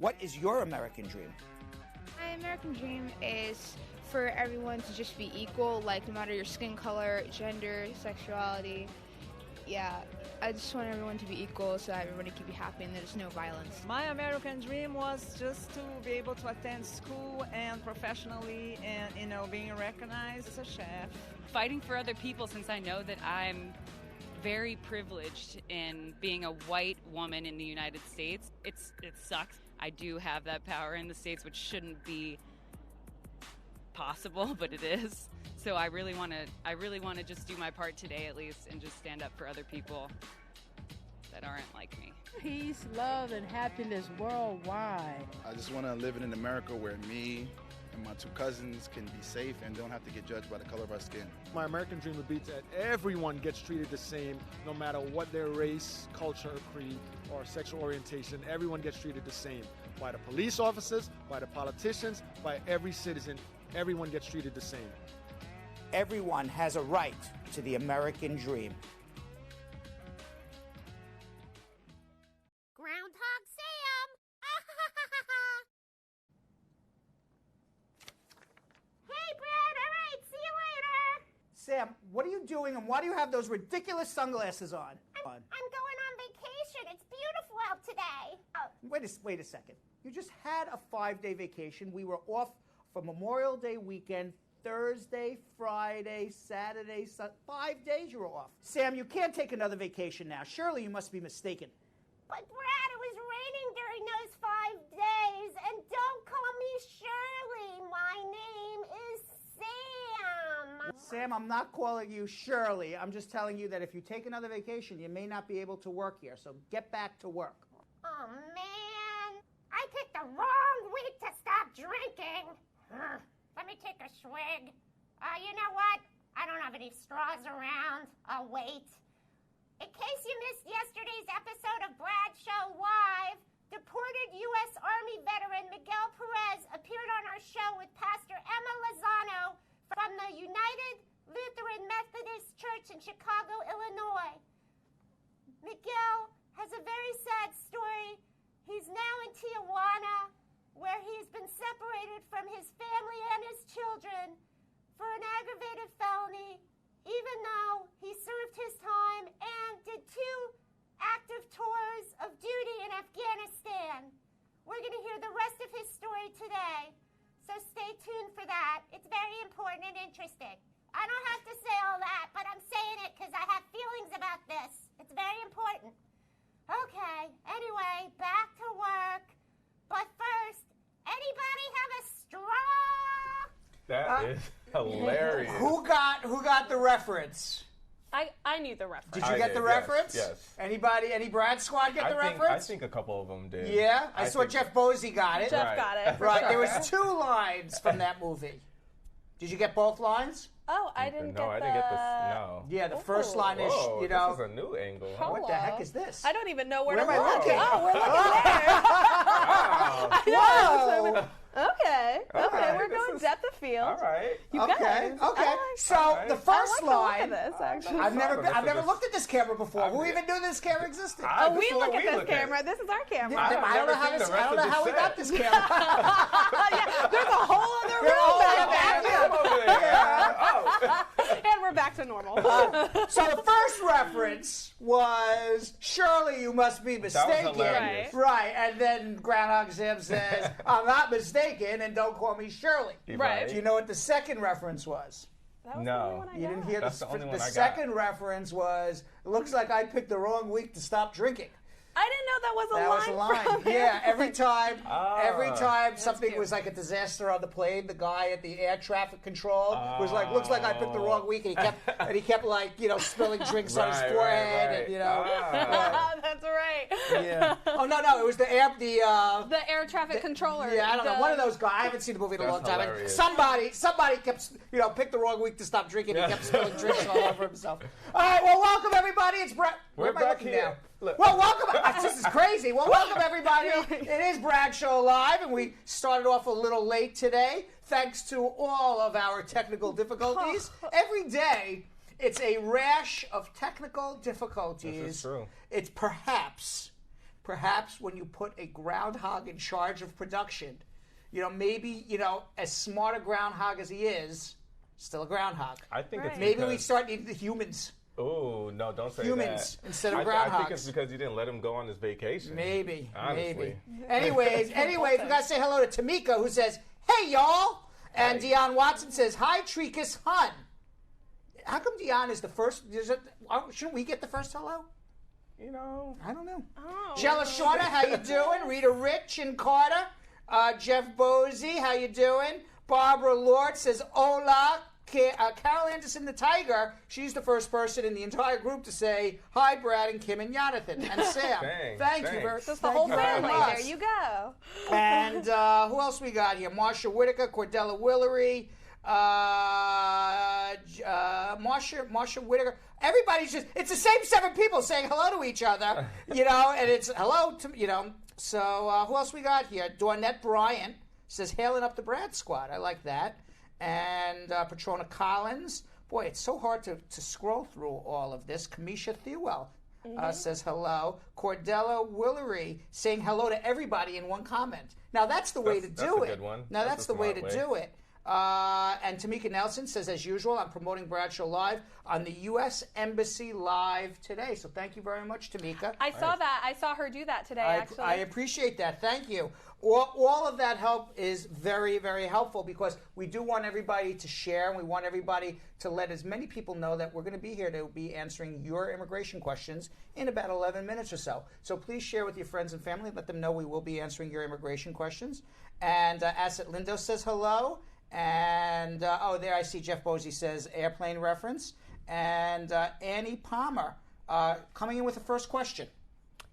What is your American dream? My American dream is for everyone to just be equal, like no matter your skin color, gender, sexuality. Yeah, I just want everyone to be equal so that everybody can be happy and there's no violence. My American dream was just to be able to attend school and professionally and, being recognized as a chef. Fighting for other people, since I know that I'm very privileged in being a white woman in the United States. It sucks. I do have that power in the States, which shouldn't be possible, but it is. So I really want to just do my part today at least and just stand up for other people that aren't like me. Peace, love, and happiness worldwide. I just want to live in an America where me and my two cousins can be safe and don't have to get judged by the color of our skin. My American dream would be that everyone gets treated the same, no matter what their race, culture, creed, or sexual orientation. Everyone gets treated the same. By the police officers, by the politicians, by every citizen. Everyone gets treated the same. Everyone has a right to the American dream. Groundhog Sam! Hey, Brad, all right, see you later. Sam, what are you doing and why do you have those ridiculous sunglasses on? I'm going on vacation. It's beautiful out today. Oh. Wait a second. You just had a 5-day vacation. We were off for Memorial Day weekend, Thursday, Friday, Saturday, 5 days you were off. Sam, you can't take another vacation now. Surely you must be mistaken. But Brad, it was raining during those 5 days. And don't call me Shirley. My name is Sam. Sam, I'm not calling you Shirley. I'm just telling you that if you take another vacation, you may not be able to work here. So get back to work. Oh, man. I picked the wrong week to stop drinking. Let me take a swig. You know what? I don't have any straws around. I'll wait. In case you missed yesterday's episode of Brad Show Live, deported U.S. Army veteran Miguel Perez appeared on our show with Pastor Emma Lozano from the United Lutheran Methodist Church in Chicago, Illinois. Miguel has a very sad story. He's now in Tijuana, where he's been separated from his family and his children for an aggravated felony, even though he served his time and did 2 active tours of duty in Afghanistan. We're going to hear the rest of his story today, so stay tuned for that. It's very important and interesting. I don't have to say all that, but I'm saying it because I have feelings about this. It's very important. Okay, anyway, back to work. But first, anybody have a straw? That is hilarious. Who got the reference? I knew the reference. Did you get the reference? Yes. Anybody? Any Brad squad get the reference? I think a couple of them did. Yeah, I saw Jeff Bosey got it. Jeff got it. Right, sure. there was 2 lines from that movie. Did you get both lines? Oh, I didn't get I didn't get this. No. Yeah, the first line is, Whoa, this is a new angle. Huh? What the heck is this? I don't even know where Where to am I look. looking? Oh, we're looking there. Wow. I know. Okay, right, we're going depth of field. All right. Okay. So the first line. Look at this, actually. I've never looked at this camera before. Who even knew this camera existed? We look at this camera. This is our camera. I don't know how we got this camera. Yeah, there's a whole other room back there. And we're back to normal. So the first reference was, surely you must be mistaken. That was hilarious. Right, and then Groundhog Sam says, I'm not mistaken, and don't call me Shirley. Right. Do you know what the second reference was? That was the only one I You didn't hear That's the only one I got. second reference was, it looks like I picked the wrong week to stop drinking. I didn't know that was a That line. was a line. From Yeah, every time something cute. was like a disaster on the plane, the guy at the air traffic control was like, looks like I picked the wrong week, and he kept like, spilling drinks on his forehead, and That's right. Yeah. Oh no, it was the air traffic controller. Yeah, I don't know. One of those guys. I haven't seen the movie in a long time. Hilarious. Somebody kept, picked the wrong week to stop drinking. He kept spilling drinks all over himself. All right, well, welcome everybody. It's Brad. Where am I back looking here. now? Look. Well, welcome. This is crazy. Well, welcome everybody. It is Brad Show Live, and we started off a little late today, thanks to all of our technical difficulties. Every day, it's a rash of technical difficulties. This is true. It's perhaps perhaps when you put a groundhog in charge of production, maybe, as smart a groundhog as he is, still a groundhog. I think it's maybe we start needing the humans. Oh, no, don't say humans that. instead of groundhogs. I think it's because you didn't let him go on his vacation. Maybe. Honestly. Anyways, we got to say hello to Tamika, who says, "Hey, y'all." And Dionne Watson says, "Hi, Trekus Hun." How come Dionne is the first? Shouldn't we get the first hello? I don't know. Oh. Jella Shauna, how you doing? Rita Rich and Carter. Jeff Bosey, how you doing? Barbara Lord says, "Hola." Carol Anderson, the Tiger, she's the first person in the entire group to say, "Hi, Brad and Kim and Jonathan and Sam." Thank you very much. Just the whole family. There you go. And who else we got here? Marsha Whitaker, Cordella Willery, Marsha Whitaker. Everybody's it's the same 7 people saying hello to each other, and it's hello to, So who else we got here? Dornette Bryant says, "Hailing up the Brad Squad." I like that. And Patrona Collins. Boy, it's so hard to scroll through all of this. Kamisha Thewell says hello. Cordella Willery saying hello to everybody in one comment. Now, that's the way to do it. That's a good one. Now, that's the way to do it. And Tamika Nelson says, "As usual, I'm promoting Bradshaw Live on the U.S. Embassy Live today." So thank you very much, Tamika. I saw that. I saw her do that today, actually. I appreciate that. Thank you. All of that help is very, very helpful because we do want everybody to share, and we want everybody to let as many people know that we're going to be here to be answering your immigration questions in about 11 minutes or so. So please share with your friends and family. Let them know we will be answering your immigration questions. And Asset Lindo says hello. And, there I see Jeff Bosey says airplane reference. And Annie Palmer coming in with the first question.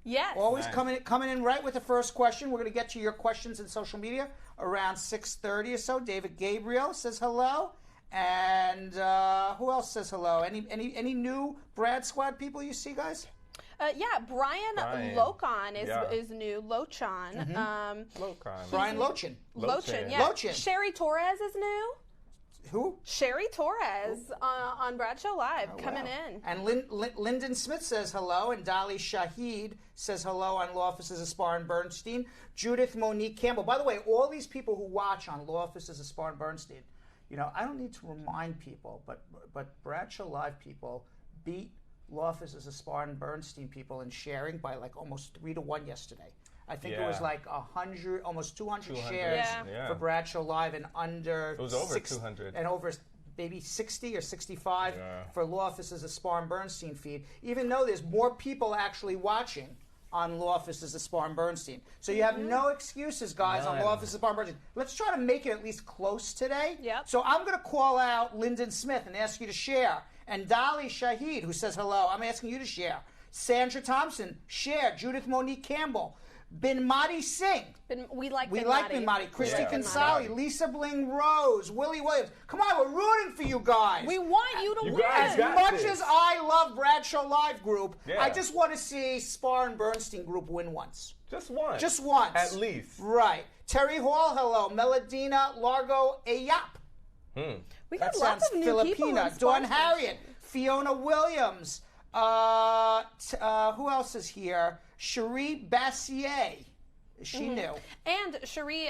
Yes. Always coming in right with the first question. We're going to get to your questions in social media around 6:30 or so. David Gabriel says hello. And who else says hello? Any new Brad Squad people you see, guys? Brian Lochan is new. Lochan. Lochan. Brian Lochan. Lochan, yeah. Lochan. Sherry Torres is new. Who? Sherry Torres on Bradshaw Live coming in. And Lyndon Smith says hello, and Dolly Shahid says hello on Law Offices of Spar and Bernstein. Judith Monique Campbell. By the way, all these people who watch on Law Offices of Spar and Bernstein, I don't need to remind people, but Bradshaw Live people beat Law Offices of Spar and Bernstein people in sharing by like almost 3 to 1 yesterday. I think it was like 100, almost 200 shares for Bradshaw Live, and under it was over 200, and over maybe 60 or 65 for Law Offices of Spar and Bernstein feed. Even though there's more people actually watching on Law Offices of Spar and Bernstein, so you have no excuses, guys, on Law Offices of Spar and Bernstein. Let's try to make it at least close today. So I'm going to call out Lyndon Smith and ask you to share, and Dolly Shahid, who says hello, I'm asking you to share. Sandra Thompson, share. Judith Monique Campbell. Binmati Singh. We like Binmati. Christy Consali, Lisa Bling Rose, Willie Williams. Come on, we're rooting for you guys. We want you to win. As much as I love Bradshaw Live Group, I just want to see Spar and Bernstein Group win once. Just once. Just once. At least. Right. Terry Hall, hello. Meladina Largo Ayap. We got lots of new people. Dawn Harriet. Fiona Williams. Who else is here? Cherie Bassier. Is she new? And Cherie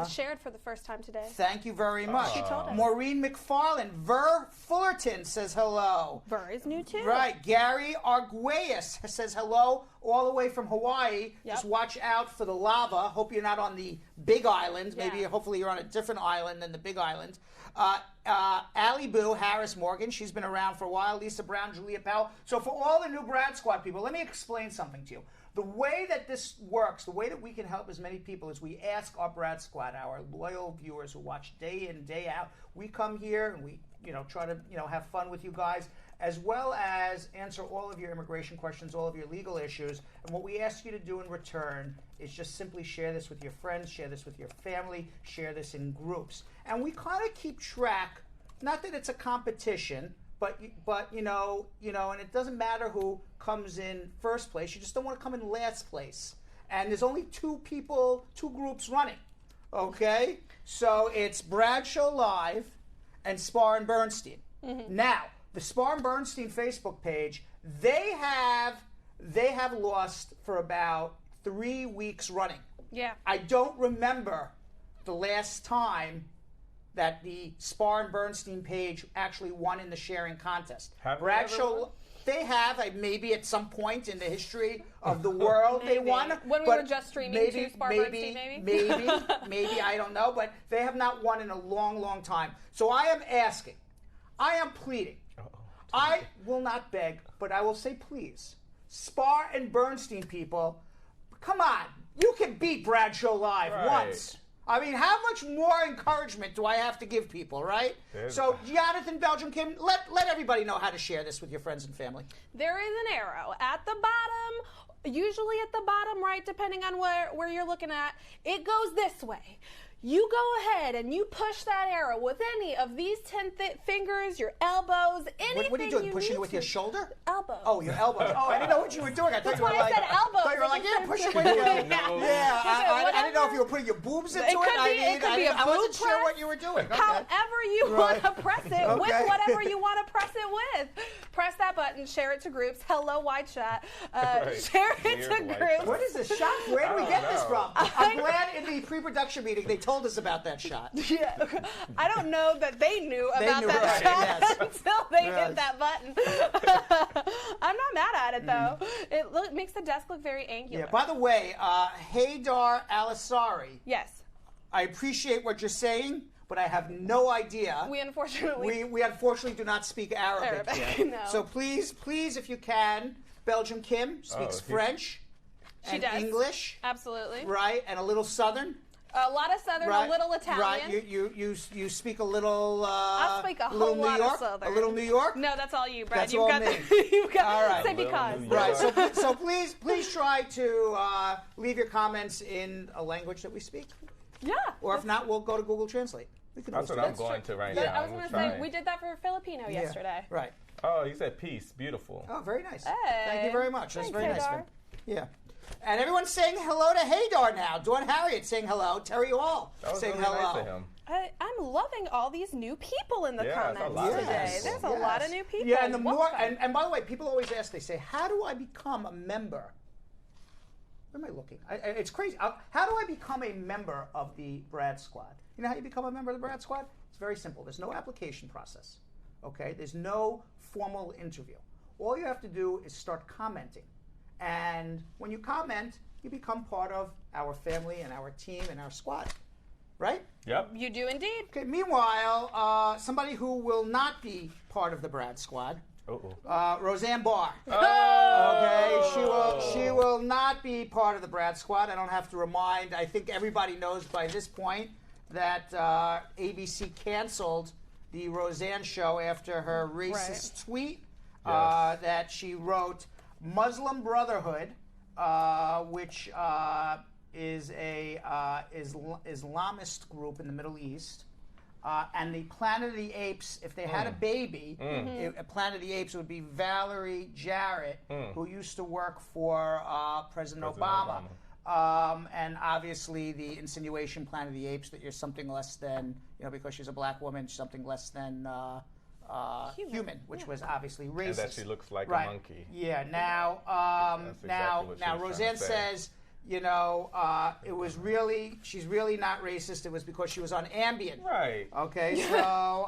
shared for the first time today. Thank you very much. She told us. Maureen McFarland. Ver Fullerton says hello. Ver is new too. Right. Gary Arguelles says hello all the way from Hawaii. Just watch out for the lava. Hope you're not on the Big Island. Maybe, hopefully you're on a different island than the Big Island. Allie Boo, Harris Morgan. She's been around for a while. Lisa Brown, Julia Powell. So for all the new Brad Squad people, let me explain something to you. The way that this works, the way that we can help as many people is we ask our Brad Squad, our loyal viewers who watch day in, day out. We come here and we, try to, have fun with you guys, as well as answer all of your immigration questions, all of your legal issues. And what we ask you to do in return is just simply share this with your friends, share this with your family, share this in groups. And we kind of keep track, not that it's a competition, but and it doesn't matter who comes in first place. You just don't want to come in last place. And there's only two groups running. Okay? So it's Bradshaw Live and Spar and Bernstein. Now, the Spar and Bernstein Facebook page, they have lost for about 3 weeks running. Yeah. I don't remember the last time that the Spar and Bernstein page actually won in the sharing contest. Have they Bradshaw, ever won? they have. Maybe at some point in the history of the world they won. When we but were just streaming to Spar Bernstein, maybe, I don't know, but they have not won in a long, long time. So I am asking, I am pleading. I will not beg, but I will say please. Spar and Bernstein people, come on. You can beat Bradshaw Live once. I mean, how much more encouragement do I have to give people, right? So, Jonathan, Belgium, Kim, let everybody know how to share this with your friends and family. There is an arrow at the bottom, usually at the bottom right, depending on where you're looking at. It goes this way. You go ahead and you push that arrow with any of these 10 fingers, your elbows, anything. What are you doing? Pushing it with your shoulder? Elbows. Oh, your elbows. Oh, I didn't know what you were doing. I thought That's you were why like, I said elbows. I thought you were like, yeah, push it with your Yeah, I didn't know if you were putting your boobs into it. I wasn't sure what you were doing. Okay. However you want to press it with whatever you want to press it with. Press that button, share it to groups. Hello, White Chat. Share it to groups. What is this shot? Where do we get this from? I'm glad in the pre-production meeting they told us about that shot. Yeah, I don't know that they knew about that shot until they hit that button. I'm not mad at it though. It makes the desk look very angular. Yeah. By the way, Haydar Al-Asari. Yes. I appreciate what you're saying, but I have no idea. We unfortunately do not speak Arabic here. No. So please, if you can, Belgium Kim speaks French and English. Absolutely. Right, and a little Southern. A lot of Southern, a little Italian. Right, you speak a little. I speak a whole lot of Southern. A little New York. No, that's all you, Brad. That's all me. You've got. All right. Say because. Right. So please try to leave your comments in a language that we speak. Yeah. Or if not, we'll go to Google Translate. That's what I'm going to right now. I was going to say we did that for Filipino yesterday. Right. Oh, you said peace. Beautiful. Oh, very nice. Hey. Thank you very much. That's very nice. Haydar. Yeah. And everyone's saying hello to Haydar now. Dawn Harriet saying hello. Terry Hall saying really hello. Nice of him. I'm loving all these new people in the comments today. Yes. There's a lot of new people. Yeah, and the more and by the way, people always ask. They say, "How do I become a member?" Where am I looking? It's crazy. How do I become a member of the Brad Squad? You know how you become a member of the Brad Squad? It's very simple. There's no application process. Okay. There's no formal interview. All you have to do is start commenting. And when you comment, you become part of our family and our team and our squad. Right? Yep. You do indeed. Okay, meanwhile, somebody who will not be part of the Brad Squad, Roseanne Barr. Okay, she will not be part of the Brad Squad. I don't have to remind. I think everybody knows by this point that ABC canceled the Roseanne show after her racist tweet that she wrote. Muslim Brotherhood, which is a Islamist group in the Middle East, and the Planet of the Apes. If they had a baby, Planet of the Apes would be Valerie Jarrett, who used to work for President Obama. And obviously, the insinuation, Planet of the Apes, that you're something less than, because she's a black woman, something less than. Human, which was obviously racist. And that she looks like a monkey. Yeah. Now, Roseanne says, it was really, she's really not racist. It was because she was on Ambien. Right. Okay. So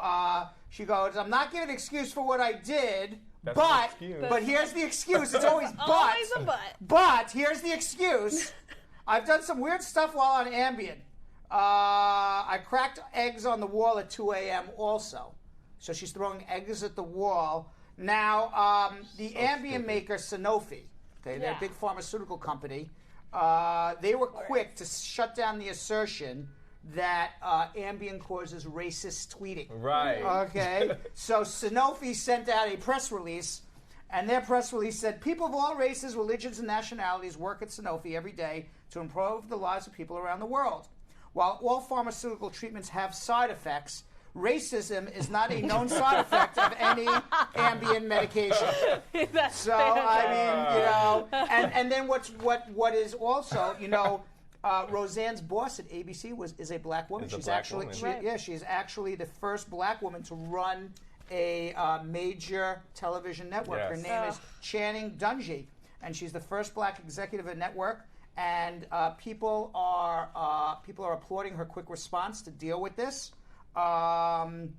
she goes, I'm not giving an excuse for what I did. But here's the excuse. It's always but. Always a but. But here's the excuse. I've done some weird stuff while on Ambien. I cracked eggs on the wall at 2 a.m. also. So she's throwing eggs at the wall. Now, the Ambien maker, Sanofi, they're a big pharmaceutical company. They were quick to shut down the assertion that Ambien causes racist tweeting. Right. Okay. So Sanofi sent out a press release, and their press release said, people of all races, religions, and nationalities work at Sanofi every day to improve the lives of people around the world. While all pharmaceutical treatments have side effects, racism is not a known side effect of any Ambien medication. So I mean, and then what is also, Roseanne's boss at ABC is a black woman. She's actually she's actually the first black woman to run a major television network. Her name is Channing Dungey, and she's the first black executive of the network. and people are applauding her quick response to deal with this, and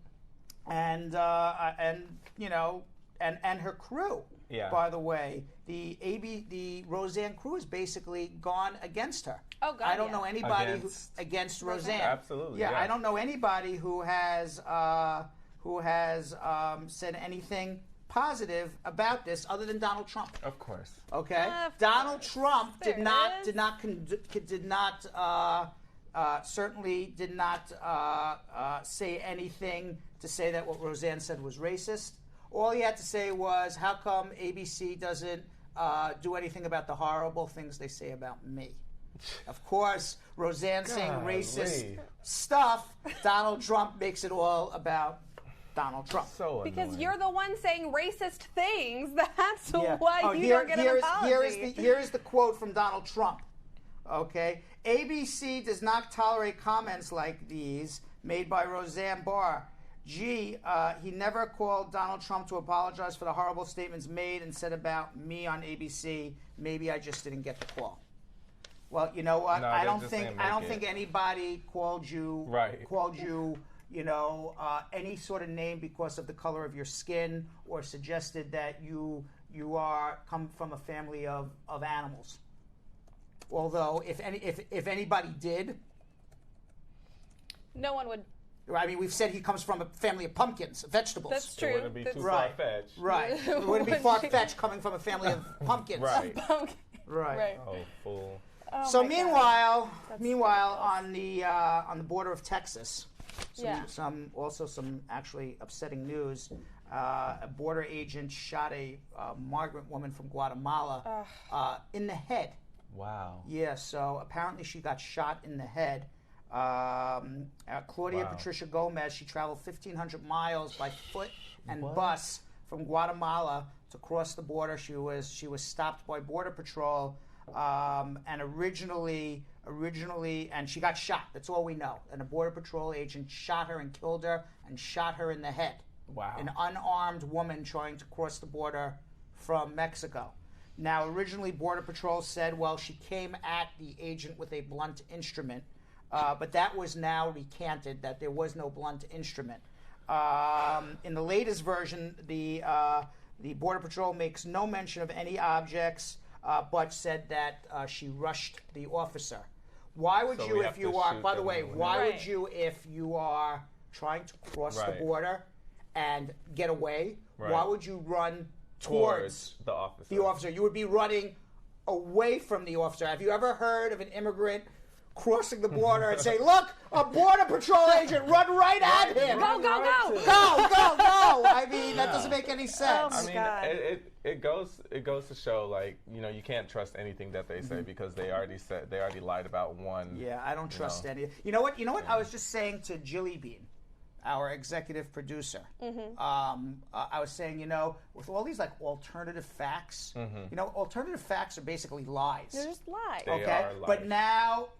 you know, and her crew. Yeah. By the way, the Roseanne crew has basically gone against her. Oh God! I don't know anybody against Roseanne. Absolutely. Yeah, yeah, I don't know anybody who has said anything positive about this other than Donald Trump. Of course. Okay, Of Donald course. Trump certainly did not say anything to say that what Roseanne said was racist. All he had to say was, how come ABC doesn't do anything about the horrible things they say about me? Of course, Roseanne saying racist stuff, Donald Trump makes it all about Donald Trump. So Because annoying. you're the one saying racist things. That's Yeah. why you don't get an apology. Here is the quote from Donald Trump. Okay, ABC does not tolerate comments like these made by Roseanne Barr. Gee, he never called Donald Trump to apologize for the horrible statements made and said about me on ABC. Maybe I just didn't get the call. Well, you know what? No, I they don't just think didn't make it. anybody called you Right. you know, any sort of name because of the color of your skin, or suggested that you come from a family of animals. Although, if anybody did, No one would. I mean, we've said he comes from a family of pumpkins, vegetables. That's true. It wouldn't be too Right. far-fetched. Right. It wouldn't be far-fetched coming from a family of pumpkins. Right. Right. Oh, fool. Oh So my meanwhile, That's on the border of Texas, some actually upsetting news. A border agent shot a migrant woman from Guatemala in the head. Wow. Yeah, so apparently she got shot in the head. Claudia Patricia Gomez, she traveled 1,500 miles by foot and bus from Guatemala to cross the border. She was stopped by Border Patrol, and originally, and she got shot. That's all we know. And a Border Patrol agent shot her and killed her and shot her in the head. Wow. An unarmed woman trying to cross the border from Mexico. Now, originally, Border Patrol said, well, she came at the agent with a blunt instrument, but that was now recanted, that there was no blunt instrument. In the latest version, the Border Patrol makes no mention of any objects, but said that she rushed the officer. Why would you, if you are, by the way, why would you, if you are trying to cross the border and get away, why would you run towards the officer? The officer. You would be running away from the officer. Have you ever heard of an immigrant crossing the border and say, look, a Border Patrol agent, run right at him. Go, go, go. Go. I mean, that doesn't make any sense. Oh, my I mean, it goes to show, like, you know, you can't trust anything that they say because they already lied about one. Yeah, I don't trust any. You know what? I was just saying to Jilly Bean, our executive producer. I was saying, you know, with all these like alternative facts, you know, alternative facts are basically lies. They're just lies. They Okay, are lies.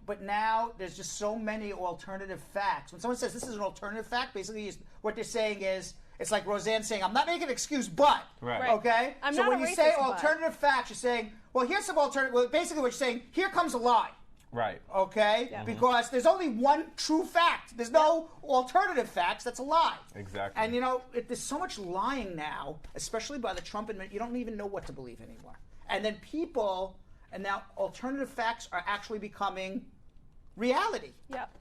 but now there's just so many alternative facts. When someone says this is an alternative fact, basically what they're saying is, it's like Roseanne saying, I'm not making an excuse, but. Right. Okay? I'm so not when a you say racist, but. alternative facts, you're saying, well, here's some alternative. Well, basically what you're saying, here comes a lie. Right. Okay? Yeah. Because there's only one true fact. There's no alternative facts. That's a lie. Exactly. And, you know, there's so much lying now, especially by the Trump administration, you don't even know what to believe anymore. And then now alternative facts are actually becoming reality. Yep.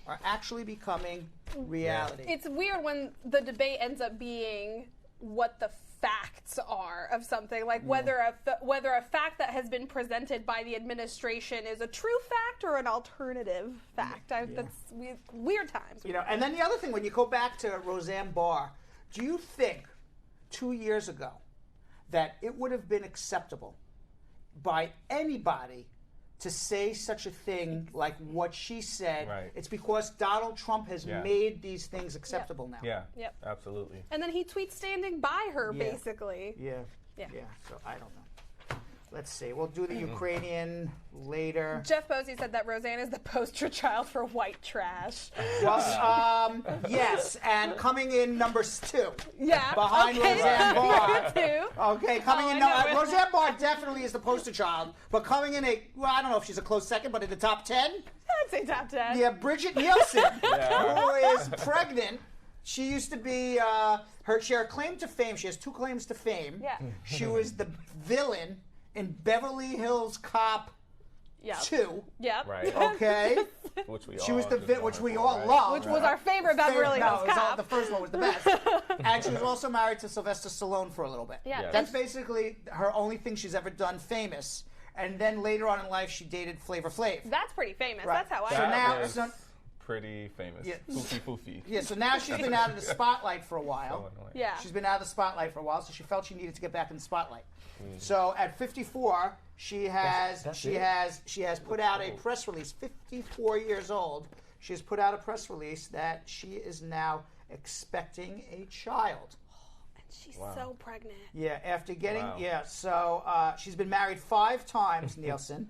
Are actually becoming reality. It's weird when the debate ends up being what the facts are of something, like whether a fact that has been presented by the administration is a true fact or an alternative fact. That's weird times. You know, and then the other thing, when you go back to Roseanne Barr, do you think 2 years ago that it would have been acceptable by anybody to say such a thing like what she said? Right. It's because Donald Trump has made these things acceptable now. Yeah. Yep. Absolutely. And then he tweets standing by her, basically. Yeah. Yeah. So I don't know. Let's see. We'll do the Ukrainian later. Jeff Posey said that Roseanne is the poster child for white trash. Well, yes, and coming in number 2. Yeah. Behind Roseanne Barr. Number 2. Okay, coming in. Roseanne Barr definitely is the poster child, but coming in I don't know if she's a close second, but in the top 10. I'd say top 10. Yeah, Bridget Nielsen, who is pregnant. She used to be she had a claim to fame. She has 2 claims to fame. Yeah. She was the villain in Beverly Hills Cop 2. Yep. Right. Okay. Which we She all was the just which wanted we for, all right? loved. Which was our favorite Beverly Hills Cop. The first one was the best. And she was also married to Sylvester Stallone for a little bit. Yeah. Yes. That's basically her only thing she's ever done famous. And then later on in life, she dated Flavor Flav. That's pretty famous. Right. That's how I So know. now, Pretty famous. Yeah. Foofy. yeah. So now she's been out of the spotlight for a while. So annoying. Yeah. She's been out of the spotlight for a while, so she felt she needed to get back in the spotlight. So at 54, she has put out a press release. 54 years old, she has put out a press release that she is now expecting a child. She's so pregnant. Yeah, after getting Wow. So she's been married 5 times, Nielsen.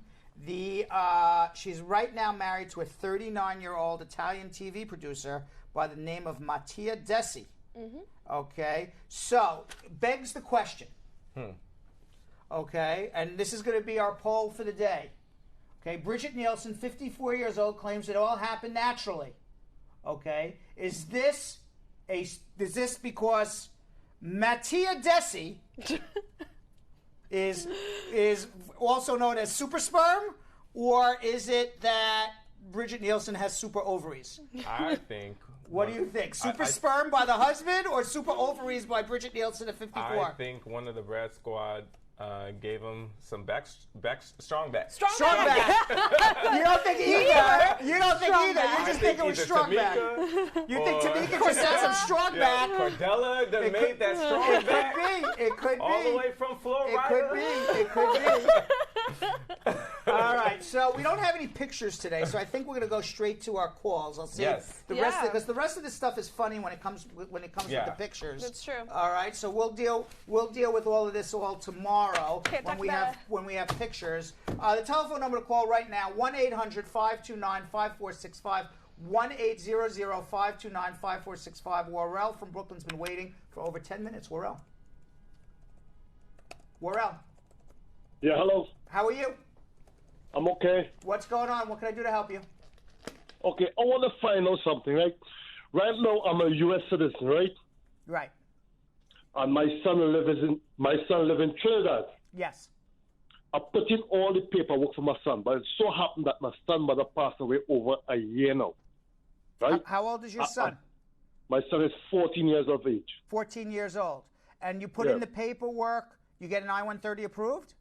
She's right now married to a 39-year-old Italian TV producer by the name of Mattia Desi. Okay, so begs the question. Okay, and this is going to be our poll for the day. Okay, Bridget Nielsen, 54 years old, claims it all happened naturally. Okay, is this because Mattia Desi is also known as super sperm, or is it that Bridget Nielsen has super ovaries? I think. What do you think? Super sperm by the husband or super ovaries by Bridget Nielsen at 54? I think one of the Brad Squad gave him some strong back. Strong back. You don't think either. You don't think either. You just think it was strong back. You think Tamika just had some strong back. Cordella that made that strong back. It could be. All the way from Florida. It could be. All right, so we don't have any pictures today, so I think we're going to go straight to our calls. I'll see because the rest of this stuff is funny when it comes with the pictures. That's true. All right, so we'll deal with all of this tomorrow when we have pictures. The telephone number to call right now 1-800-529-5465. 1-800-529-5465. Worrell from Brooklyn's been waiting for over 10 minutes. Worrell. Yeah, hello. How are you? I'm okay. What's going on? What can I do to help you? Okay, I want to find out something, right? Right now, I'm a U.S. citizen, right? Right. And my son lives in Trinidad. Yes. I put in all the paperwork for my son, but it so happened that my son mother passed away over a year now. Right? How old is your son? My son is 14 years of age. 14 years old. And you put in the paperwork, you get an I-130 approved?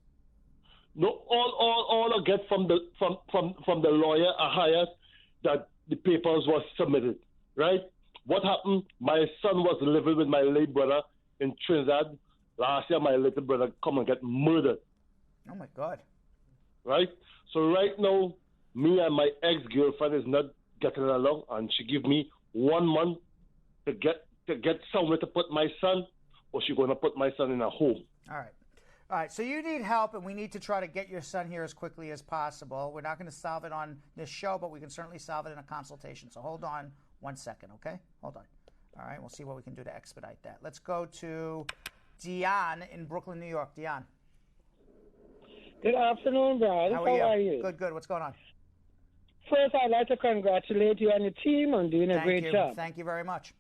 No, all I get from the lawyer I hired that the papers were submitted, right? What happened? My son was living with my late brother in Trinidad. Last year, my little brother come and get murdered. Oh my God! Right. So right now, me and my ex-girlfriend is not getting along, and she give me 1 month to get somewhere to put my son, or she gonna put my son in a home. All right, so you need help, and we need to try to get your son here as quickly as possible. We're not going to solve it on this show, but we can certainly solve it in a consultation. So hold on 1 second, okay? Hold on. All right, we'll see what we can do to expedite that. Let's go to Dion in Brooklyn, New York. Dion. Good afternoon, Brad. How are you? Good. What's going on? First, I'd like to congratulate you and your team on doing a great job. Thank you very much.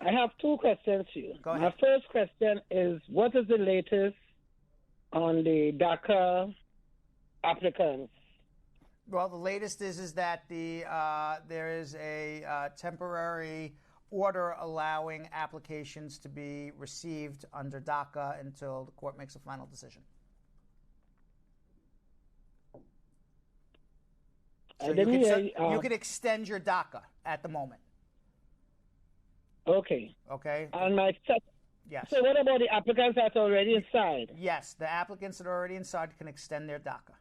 I have 2 questions to you. Go ahead. My first question is, what is the latest on the DACA applicants? Well, the latest is that there is a temporary order allowing applications to be received under DACA until the court makes a final decision. So you could extend your DACA at the moment. Okay. And my second. Yes. So what about the applicants that's already inside? Yes, the applicants that are already inside can extend their DACA.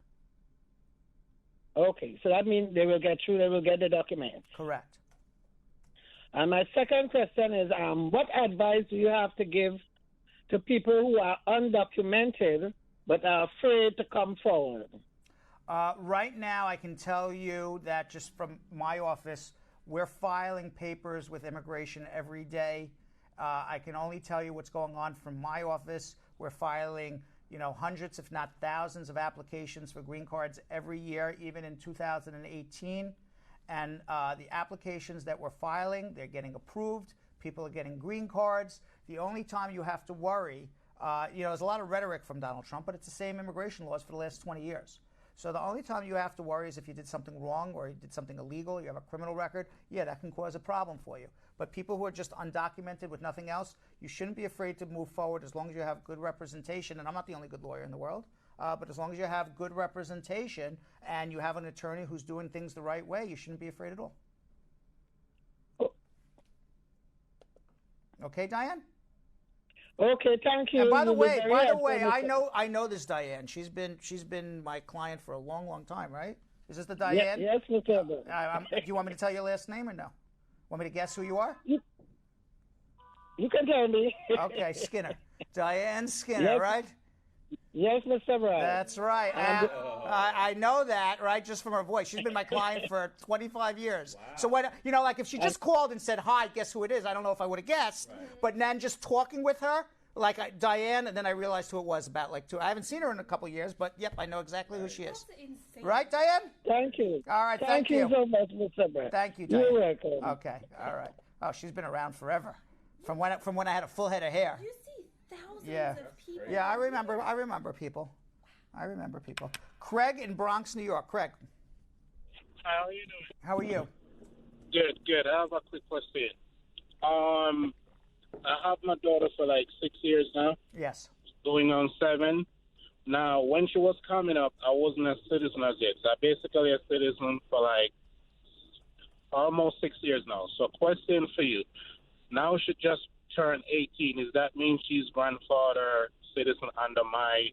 Okay, so that means they will get through, they will get the documents. Correct. And my second question is, what advice do you have to give to people who are undocumented but are afraid to come forward? Right now, I can tell you that just from my office, we're filing papers with immigration every day. I can only tell you what's going on from my office. We're filing, hundreds, if not thousands, of applications for green cards every year, even in 2018. And the applications that we're filing, they're getting approved. People are getting green cards. The only time you have to worry, there's a lot of rhetoric from Donald Trump, but it's the same immigration laws for the last 20 years. So the only time you have to worry is if you did something wrong or you did something illegal, you have a criminal record, that can cause a problem for you. But people who are just undocumented with nothing else, you shouldn't be afraid to move forward as long as you have good representation. And I'm not the only good lawyer in the world, but as long as you have good representation and you have an attorney who's doing things the right way, you shouldn't be afraid at all. Okay, Diane? Okay, thank you. And by the way, I know this Diane. She's been my client for a long, long time, right? Is this the Diane? Yes, Mr. Do you want me to tell your last name or no? Want me to guess who you are? You can tell me. Okay, Skinner. Diane Skinner, right? Yes, Mr. Brown. That's right. I know that, right, just from her voice. She's been my client for 25 years. Wow. So, when, like if she just called and said, hi, guess who it is? I don't know if I would have guessed. Right. But then just talking with her, Diane, and then I realized who it was about I haven't seen her in a couple of years, but yep, I know exactly who she is. That's insane. Right, Diane? Thank you. All right, thank you so much, Mr. Brown. Thank you, Diane. You're welcome. Okay, all right. Oh, she's been around forever. From when I had a full head of hair. You see thousands of people. Yeah, I remember people. I remember people. Craig in Bronx, New York. Craig. Hi, how are you doing? How are you? Good. I have a quick question. I have my daughter for 6 years now. Yes. Going on 7. Now, when she was coming up, I wasn't a citizen as yet. So I'm basically a citizen for almost 6 years now. So question for you. Now she just turned 18. Does that mean she's grandfather citizen under my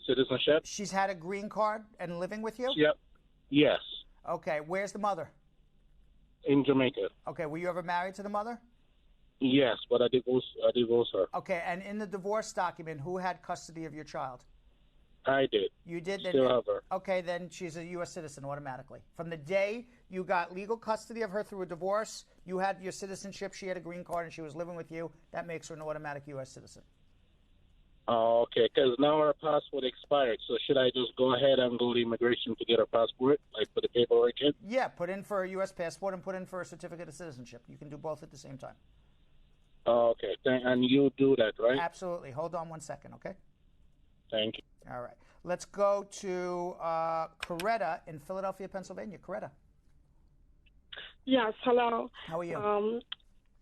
citizenship? She's had a green card and living with you? Yep. Yes. Okay. Where's the mother? In Jamaica. Okay. Were you ever married to the mother? Yes, but I divorced her. Okay. And in the divorce document, who had custody of your child? I did. You did? Still have her. Okay, then she's a U.S. citizen automatically. From the day you got legal custody of her through a divorce, you had your citizenship, she had a green card, and she was living with you. That makes her an automatic U.S. citizen. Oh, okay, because now her passport expired. So should I just go ahead and go to immigration to get her passport, put the paperwork in? Yeah, put in for a U.S. passport and put in for a certificate of citizenship. You can do both at the same time. Oh, okay, and you do that, right? Absolutely. Hold on one second, okay? Thank you. All right. Let's go to Coretta in Philadelphia, Pennsylvania. Coretta. Yes, hello. How are you?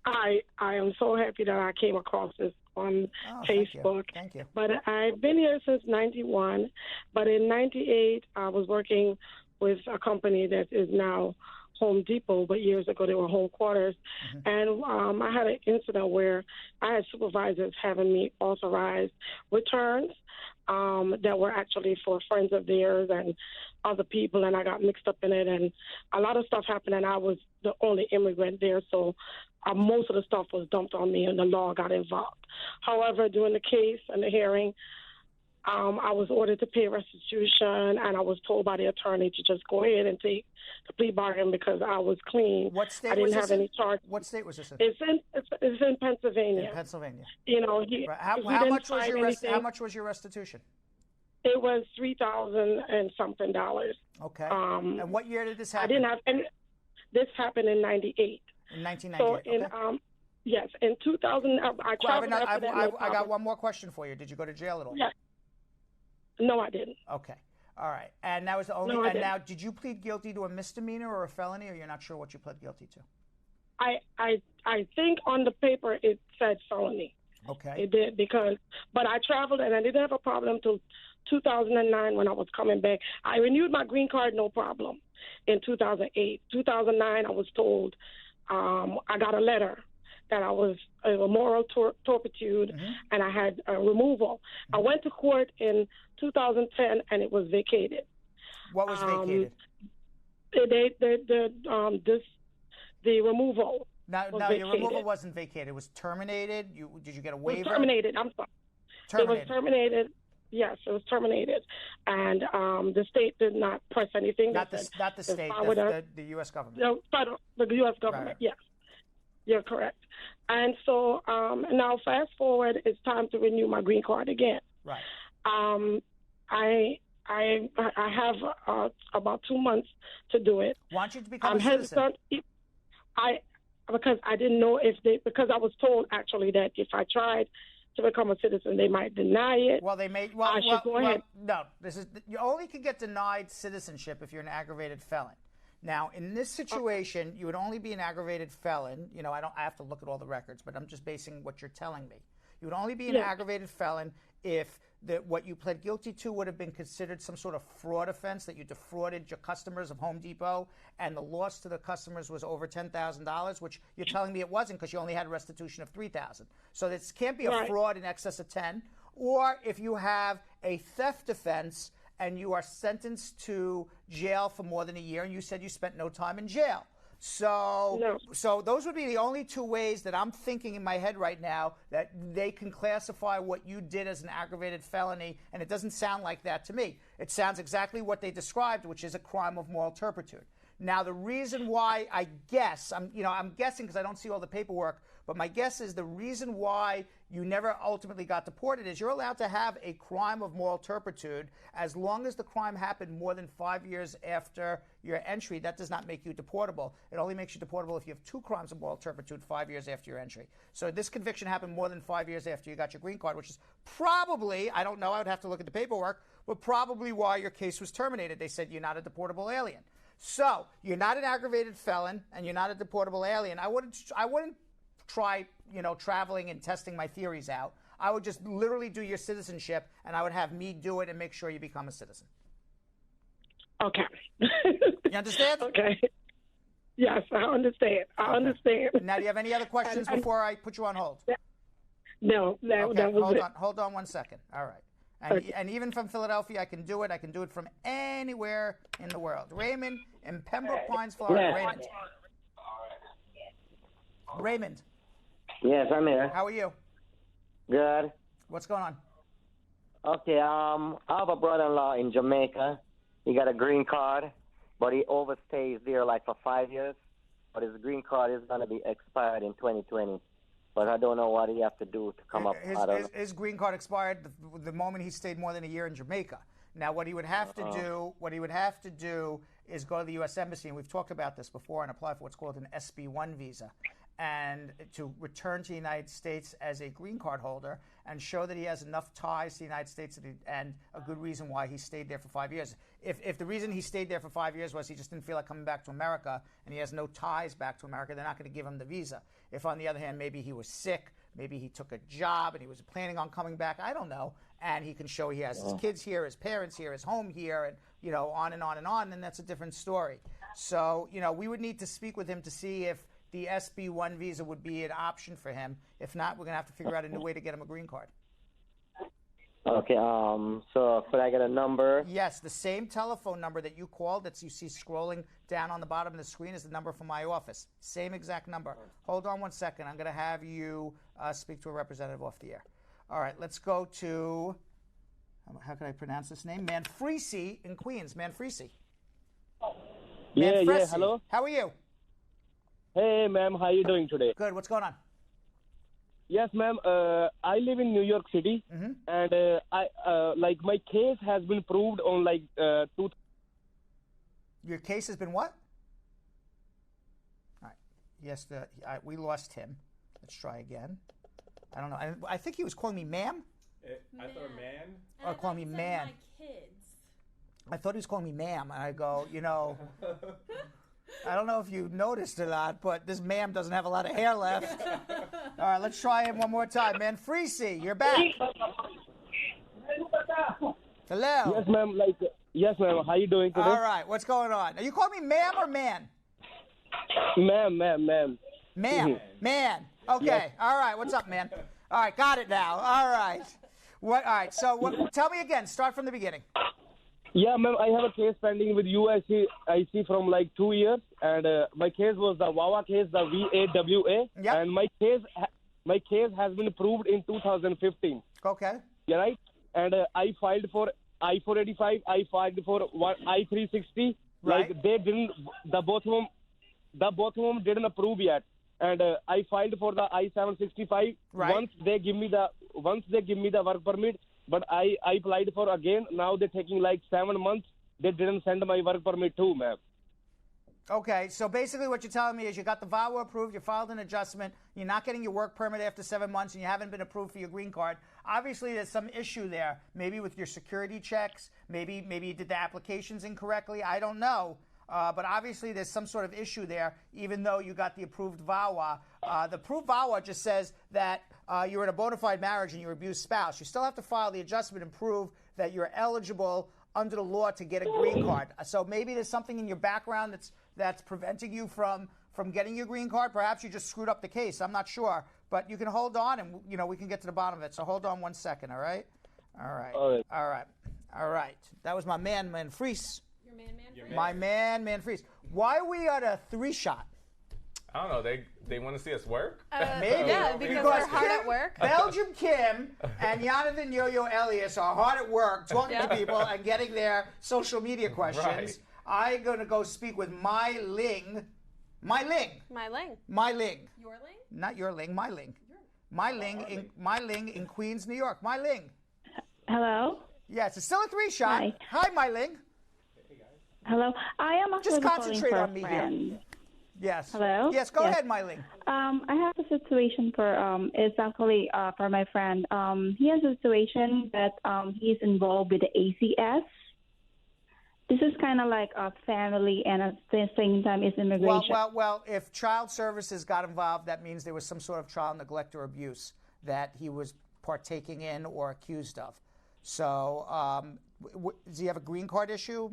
I am so happy that I came across this on Facebook. Thank you. But I've been here since 91. But in 98, I was working with a company that is now Home Depot, but years ago they were home quarters. Mm-hmm. And I had an incident where I had supervisors having me authorize returns that were actually for friends of theirs and other people, and I got mixed up in it, and a lot of stuff happened, and I was the only immigrant there, so most of the stuff was dumped on me, and the law got involved. However, during the case and the hearing, I was ordered to pay restitution, and I was told by the attorney to just go ahead and take the plea bargain because I was clean. What state I didn't was have this any charge. What state was this in? It's in Pennsylvania. In Pennsylvania. You know, how much was your restitution? It was $3,000 and something dollars. Okay. And what year did this happen? I didn't have any. This happened in '98. In 1998. So yes, in 2000, I traveled after that. I got one more question for you. Did you go to jail at all? Yes. No, I didn't. Okay. All right. And that was the only. No, and now, did you plead guilty to a misdemeanor or a felony, or you're not sure what you pled guilty to? I think on the paper it said felony. Okay. It did but I traveled and I didn't have a problem till 2009 when I was coming back. I renewed my green card, no problem, in 2008. 2009, I was told I got a letter that I was a moral turpitude and I had a removal. I went to court in 2010 and it was vacated. What was vacated? The removal. No, your removal wasn't vacated. It was terminated. Did you get a waiver? It was terminated. I'm sorry. Terminated. It was terminated. Yes, it was terminated, and the state did not press anything. Not They the, said, not the "It's state, fine with us." the U.S. government. No, the U.S. government. Right. Yes, you're correct. And so now, fast forward, it's time to renew my green card again. Right. I have about 2 months to do it. Why don't you become I'm a citizen? hesitant. Because I didn't know because I was told actually that if I tried to become a citizen, they might deny it. Well, they may. I should go ahead. No, you only can get denied citizenship if you're an aggravated felon. Now, in this situation, you would only be an aggravated felon. You know, I have to look at all the records, but I'm just basing what you're telling me. You would only be an aggravated felon if what you pled guilty to would have been considered some sort of fraud offense, that you defrauded your customers of Home Depot, and the loss to the customers was over $10,000, which you're telling me it wasn't because you only had a restitution of $3,000. So this can't be a fraud in excess of 10. Or if you have a theft offense and you are sentenced to jail for more than a year, and you said you spent no time in jail. So those would be the only two ways that I'm thinking in my head right now that they can classify what you did as an aggravated felony, and it doesn't sound like that to me. It sounds exactly what they described, which is a crime of moral turpitude. Now, the reason why I guess, I'm guessing because I don't see all the paperwork, but my guess is the reason why you never ultimately got deported is you're allowed to have a crime of moral turpitude as long as the crime happened more than 5 years after your entry. That does not make you deportable. It only makes you deportable if you have 2 crimes of moral turpitude 5 years after your entry. So this conviction happened more than 5 years after you got your green card, which is probably, I don't know, I would have to look at the paperwork, but probably why your case was terminated. They said you're not a deportable alien. So you're not an aggravated felon and you're not a deportable alien. I wouldn't try, traveling and testing my theories out. I would just literally do your citizenship, and I would have me do it and make sure you become a citizen. Okay. You understand? Okay. Yes, I understand. I understand. Now, do you have any other questions before I put you on hold? No, that was it. Hold on 1 second. All right. And even from Philadelphia, I can do it. I can do it from anywhere in the world. Raymond in Pembroke Pines, Florida. Yes. Raymond. Yes, I'm here. How are you? Good. What's going on? Okay, I have a brother-in-law in Jamaica. He got a green card, but he overstays there like for 5 years. But his green card is going to be expired in 2020. But I don't know what he have to do to come up. His green card expired the moment he stayed more than a year in Jamaica. Now, what he would have to do is go to the U.S. Embassy, and we've talked about this before, and apply for what's called an SB1 visa, and to return to the United States as a green card holder and show that he has enough ties to the United States and a good reason why he stayed there for 5 years. If the reason he stayed there for 5 years was he just didn't feel like coming back to America and he has no ties back to America, they're not going to give him the visa. If, on the other hand, maybe he was sick, maybe he took a job and he was planning on coming back, I don't know, and he can show he has his kids here, his parents here, his home here, and on and on and on, then that's a different story. So, we would need to speak with him to see if the SB1 visa would be an option for him. If not, we're going to have to figure out a new way to get him a green card. Okay, so could I get a number? Yes, the same telephone number that you called that you see scrolling down on the bottom of the screen is the number from my office. Same exact number. Hold on 1 second. I'm going to have you speak to a representative off the air. All right, let's go to, how can I pronounce this name? Manfresi in Queens. Manfresi. Yeah, hello. How are you? Hey, ma'am, how are you doing today? Good. What's going on? Yes, ma'am. I live in New York City, and my case has been proved on Your case has been what? All right. Yes, we lost him. Let's try again. I don't know. I think he was calling me ma'am. I thought man. Or calling me man. I thought he was calling me ma'am, and I go, I don't know if you noticed or not, but this ma'am doesn't have a lot of hair left. All right, let's try him one more time. Manfresi, you're back. Hello. Yes, ma'am. Yes, ma'am. How you doing today? All right, what's going on? Are you calling me ma'am or man? Ma'am. Ma'am. Man. Okay. Yes. All right. What's up, man? All right. Got it now. All right. All right. So tell me again. Start from the beginning. Yeah, ma'am. I have a case pending with USCIC from 2 years, and my case was the VAWA case, the VAWA, and my case has been approved in 2015. Okay. Yeah, right. and I filed for I-485. I filed for I-360. Right. Like they didn't, the both of them didn't approve yet. And I filed for the I-765. Right. Once they give me the work permit, but I applied for again. Now they're taking like 7 months. They didn't send my work permit too, ma'am. Okay, so basically what you're telling me is you got the VAWA approved, you filed an adjustment, you're not getting your work permit after 7 months, and you haven't been approved for your green card. Obviously, there's some issue there, maybe with your security checks, maybe you did the applications incorrectly, I don't know. But obviously, there's some sort of issue there, even though you got the approved VAWA. The approved VAWA just says that you're in a bona fide marriage and you're abused spouse. You still have to file the adjustment and prove that you're eligible under the law to get a green card. So maybe there's something in your background that's preventing you from getting your green card. Perhaps you just screwed up the case. I'm not sure. But you can hold on and we can get to the bottom of it. So hold on 1 second, all right? All right. All right. That was my man Fries. Your man, My man Fries. Why are we at a 3-shot? I don't know. They want to see us work? Maybe. Yeah, because they're hard at work. Belgium Kim and Jonathan Yo-Yo Elias are hard at work talking to people and getting their social media questions. Right. I'm going to go speak with My Ling. My Ling. Your Ling? Not your Ling, My Ling. My Ling in Queens, New York. My Ling. Hello? Yes, it's still a 3-shot. Hi, My Ling. Hello. I am actually Just calling concentrate for on a me friend. here. Yes. Hello? Yes, go ahead, My Ling. I have a situation it's actually for my friend. He has a situation that he's involved with the ACS. This is kind of like a family and at the same time is immigration. Well, if child services got involved, that means there was some sort of child neglect or abuse that he was partaking in or accused of. So does he have a green card issue?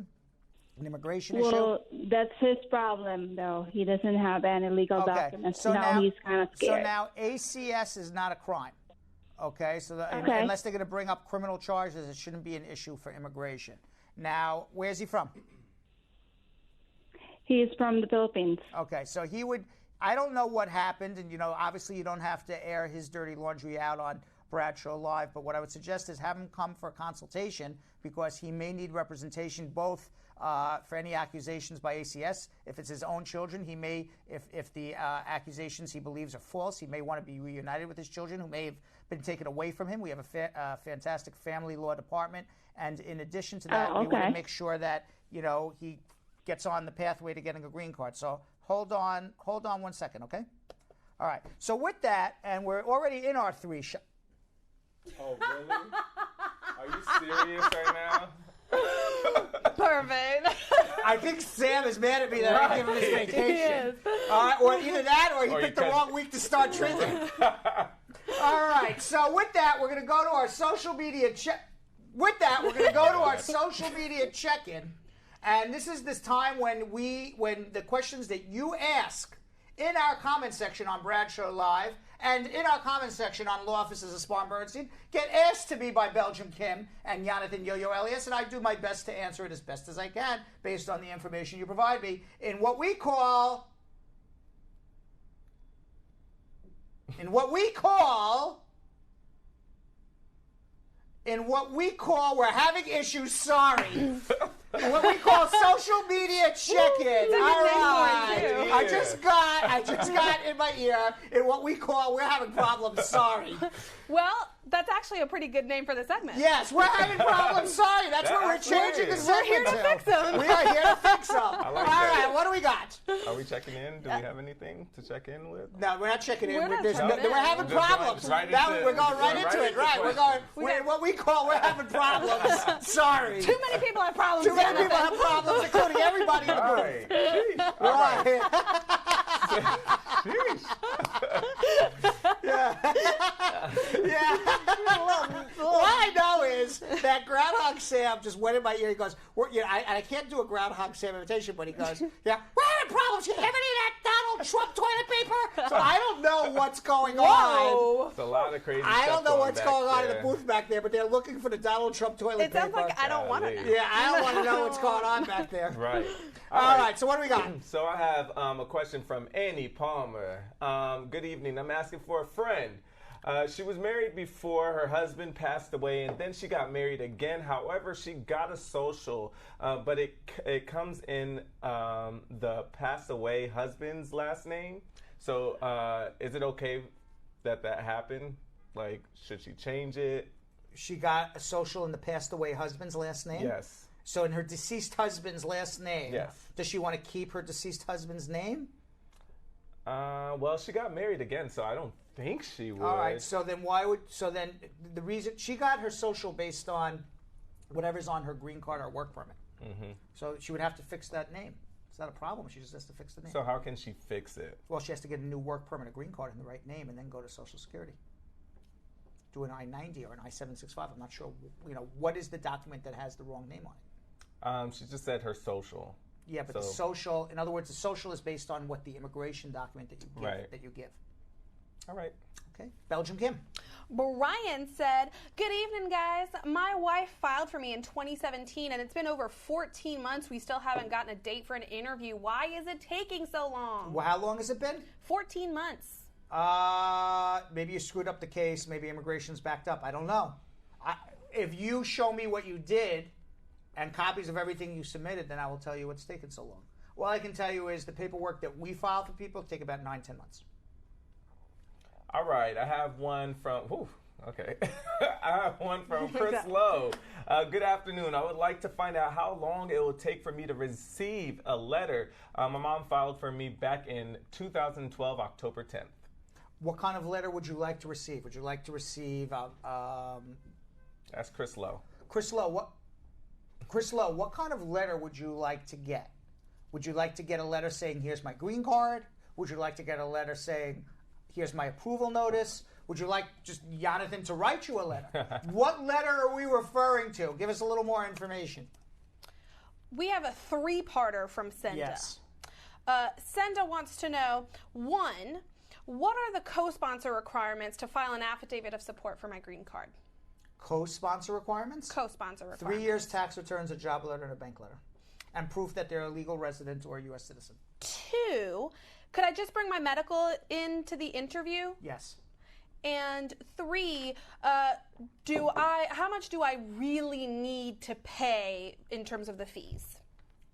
An immigration issue? Well, that's his problem, though. He doesn't have any legal documents. So now he's kind of scared. So now ACS is not a crime. Okay? Unless they're going to bring up criminal charges, it shouldn't be an issue for immigration. Now, where's he from? He's from the Philippines. Okay, so he would, I don't know what happened, and obviously you don't have to air his dirty laundry out on Bradshaw Live, but what I would suggest is have him come for a consultation because he may need representation both for any accusations by ACS. If it's his own children, he may, if the accusations he believes are false, he may want to be reunited with his children who may have been taken away from him. We have a fantastic family law department, and in addition to that, we want to make sure that he gets on the pathway to getting a green card. So hold on 1 second, okay? All right. So with that, and we're already in our 3-shot. Oh, really? Are you serious right now? Perfect. I think Sam is mad at me that I didn't give him his vacation. He is. All right, or either that or he picked the wrong week to start drinking. All right, so with that, we're going to go to our social media check-in. And this is this time when the questions that you ask in our comment section on Bradshaw Live and in our comment section on Law Offices of Spar and Bernstein get asked to me by Belgium Kim and Jonathan Yo-Yo Elias, and I do my best to answer it as best as I can based on the information you provide me in what we call we're having issues, sorry. What we call social media check-in. All right. I just got in my ear in what we call we're having problems, sorry. Well, that's actually a pretty good name for the segment. Yes, we're having problems, sorry. That's what we're changing the segment We're here to fix them. We are here to fix them. I like All that. right, what do we got? Are we checking in? Do we have anything to check in with? No, we're not checking in. We're We're having problems. We're going right into it. Right. We're what we call we're having problems. Sorry. Too many people have problems. Too many people have problems, including everybody in the group. Right. Yeah. All I know is that Groundhog Sam just went in my ear. He goes, I can't do a Groundhog Sam imitation, but he goes, yeah, we're having problems. You have any of that Donald Trump toilet paper? So I don't know what's going on. It's a lot of crazy I don't know what's going on in there. the booth back there, but they're looking for the Donald Trump toilet paper. It sounds like I don't want to know. Yeah, I don't want to know what's going on back there. Right. All right, so what do we got? So I have a question from Annie Palmer. Good evening. I'm asking for a friend. She was married before her husband passed away, and then she got married again. However, she got a social, but it comes in the passed away husband's last name. So is it okay that happened? Like, should she change it? She got a social in the passed away husband's last name? Yes. So in her deceased husband's last name, yes. Does she want to keep her deceased husband's name? Well, she got married again, so I don't think she would. All right, so then the reason she got her social based on whatever's on her green card or work permit. Mm-hmm. So she would have to fix that name. It's not a problem. She just has to fix the name. So how can she fix it? Well, she has to get a new work permit, a green card in the right name, and then go to Social Security. Do an I-90 or an I-765. I'm not sure. What is the document that has the wrong name on it? She just said her social. Yeah, but the social, in other words, the social is based on what the immigration document that you give. All right. Okay. Belgium Kim. Brian said, "Good evening, guys. My wife filed for me in 2017, and it's been over 14 months. We still haven't gotten a date for an interview. Why is it taking so long?" Well, how long has it been? 14 months. Maybe you screwed up the case. Maybe immigration's backed up. I don't know. If you show me what you did and copies of everything you submitted, then I will tell you what's taken so long. All I can tell you is the paperwork that we file for people take about 9-10 months. All right, I have one from. Okay, I have one from Chris Lowe. Good afternoon. I would like to find out how long it will take for me to receive a letter. My mom filed for me back in 2012, October 10th. What kind of letter would you like to receive? Would you like to receive? That's Chris Lowe. Chris Lowe, what kind of letter would you like to get? Would you like to get a letter saying, "Here's my green card"? Would you like to get a letter saying, "Here's my approval notice"? Would you like just Jonathan to write you a letter? What letter are we referring to? Give us a little more information. We have a three-parter from Senda. Yes. Senda wants to know, 1, what are the co-sponsor requirements to file an affidavit of support for my green card? Co-sponsor requirements? Co-sponsor requirements. 3 years tax returns, a job letter, and a bank letter. And proof that they're a legal resident or a U.S. citizen. 2, could I just bring my medical into the interview? Yes. And 3, how much do I really need to pay in terms of the fees?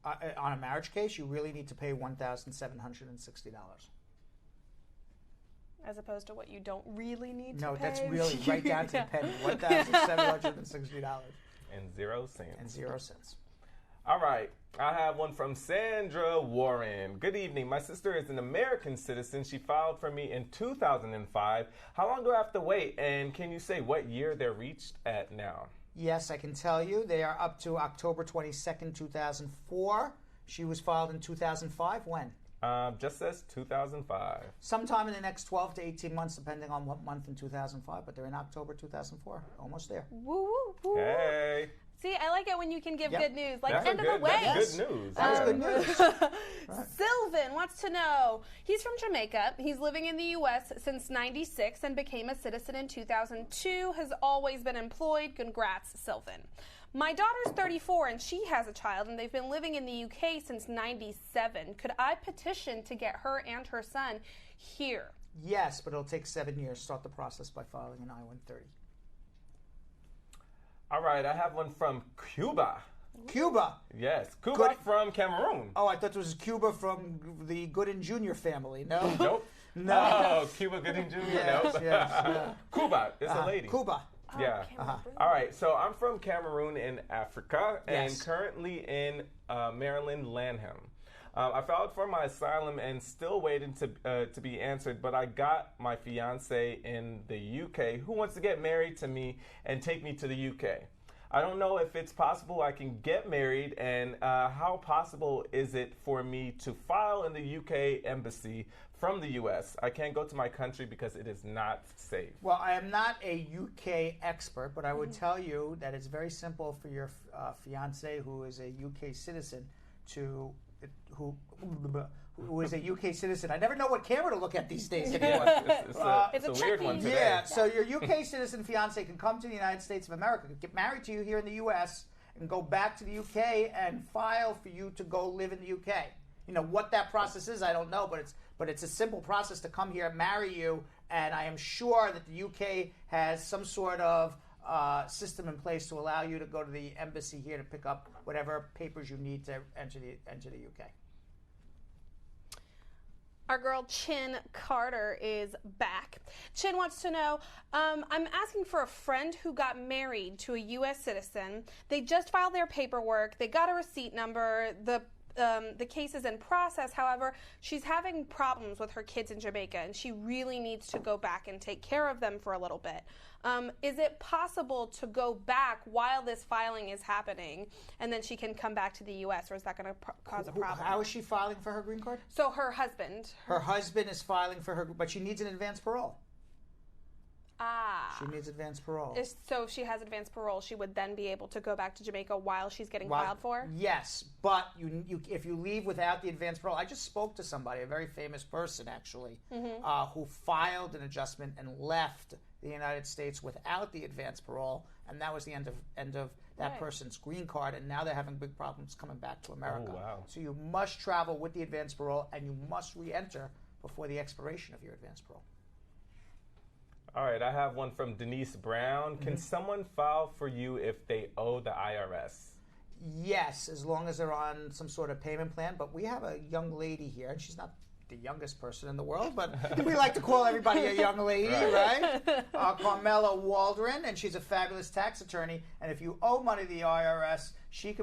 On a marriage case, you really need to pay $1,760. As opposed to what you don't really need to pay? No, that's really right down to the penny. $1,760. And 0 cents. And 0 cents. All right. I have one from Sandra Warren. Good evening. My sister is an American citizen. She filed for me in 2005. How long do I have to wait? And can you say what year they're reached at now? Yes, I can tell you. They are up to October 22nd, 2004. She was filed in 2005. When? Just says 2005. Sometime in the next 12 to 18 months, depending on what month in 2005. But they're in October 2004. Almost there. Woo, woo, woo. Hey. See, I like it when you can give good news. Like, that's end of the way. That's good news. That's good news. Right. Sylvan wants to know, he's from Jamaica. He's living in the U.S. since 96 and became a citizen in 2002. Has always been employed. Congrats, Sylvan. My daughter's 34 and she has a child, and they've been living in the U.K. since 97. Could I petition to get her and her son here? Yes, but it'll take 7 years. Start the process by filing an I-130. All right, I have one from Cuba. Cuba? Yes, Cuba from Cameroon. Oh, I thought it was Cuba from the Gooden Jr. family. No? Nope. No. Cuba Gooding Jr. Yes, no. yes. Cuba is a lady. Cuba. Yeah. All right, so I'm from Cameroon in Africa and currently in Maryland, Lanham. I filed for my asylum and still waiting to be answered, but I got my fiance in the UK who wants to get married to me and take me to the UK. I don't know if it's possible I can get married, and how possible is it for me to file in the UK embassy from the US? I can't go to my country because it is not safe. Well, I am not a UK expert, but I would tell you that it's very simple for your fiance who is a UK citizen who is a UK citizen. I never know what camera to look at these days anymore. It's a weird one today. Yeah, so your UK citizen fiance can come to the United States of America, get married to you here in the US, and go back to the UK and file for you to go live in the UK. You know what that process is, I don't know, but it's a simple process to come here, marry you, and I am sure that the UK has some sort of system in place to allow you to go to the embassy here to pick up whatever papers you need to enter the UK. Our girl Chin Carter is back. Chin wants to know, I'm asking for a friend who got married to a U.S. citizen. They just filed their paperwork. They got a receipt number. The case is in process. However, she's having problems with her kids in Jamaica, and she really needs to go back and take care of them for a little bit. Is it possible to go back while this filing is happening, and then she can come back to the U.S., or is that going to cause a problem? How is she filing for her green card? So her husband. Her husband is filing for her, but she needs an advance parole. Ah. She needs advance parole. So if she has advance parole, she would then be able to go back to Jamaica while she's getting filed for? Yes, but if you leave without the advance parole, I just spoke to somebody, a very famous person actually, who filed an adjustment and left the United States without the advance parole, and that was the end of that person's green card, and now they're having big problems coming back to America. Oh, wow. So you must travel with the advance parole, and you must re-enter before the expiration of your advance parole. All right, I have one from Denise Brown. Can someone file for you if they owe the IRS? Yes, as long as they're on some sort of payment plan. But we have a young lady here, and she's not the youngest person in the world, but we like to call everybody a young lady, right? Carmela Waldron, and she's a fabulous tax attorney. And if you owe money to the IRS, you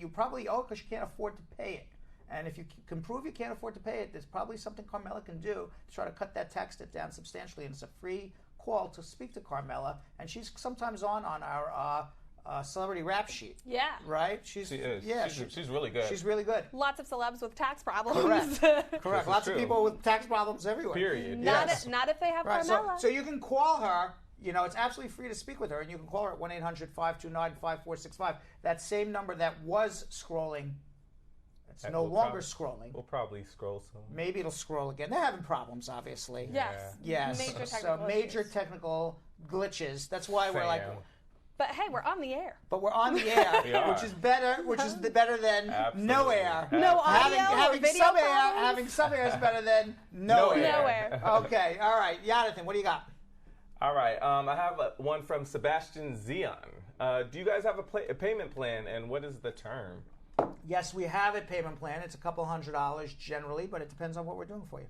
probably owe because you can't afford to pay it. And if you can prove you can't afford to pay it, there's probably something Carmela can do to try to cut that tax debt down substantially. And it's a free call to speak to Carmela. And she's sometimes on our celebrity rap sheet. Yeah. Right? She is. Yeah, she's really good. She's really good. Lots of celebs with tax problems. Correct. Lots of people with tax problems everywhere. Period. Not if they have Carmela. So you can call her. It's absolutely free to speak with her. And you can call her at 1-800-529-5465. That same number that was scrolling. It's no longer scrolling. We'll probably scroll soon. Maybe it'll scroll again. They're having problems, obviously. Yes. Major technical glitches. That's why we're like. But hey, we're on the air. But we're on the air, which is better. Better than no air. No audio. Having some air. Having some air is better than no air. No air. Okay. All right, Jonathan, what do you got? All right. I have one from Sebastian Zion. Do you guys have a payment plan, and what is the term? Yes, we have a payment plan. It's a couple $100 generally, but it depends on what we're doing for you.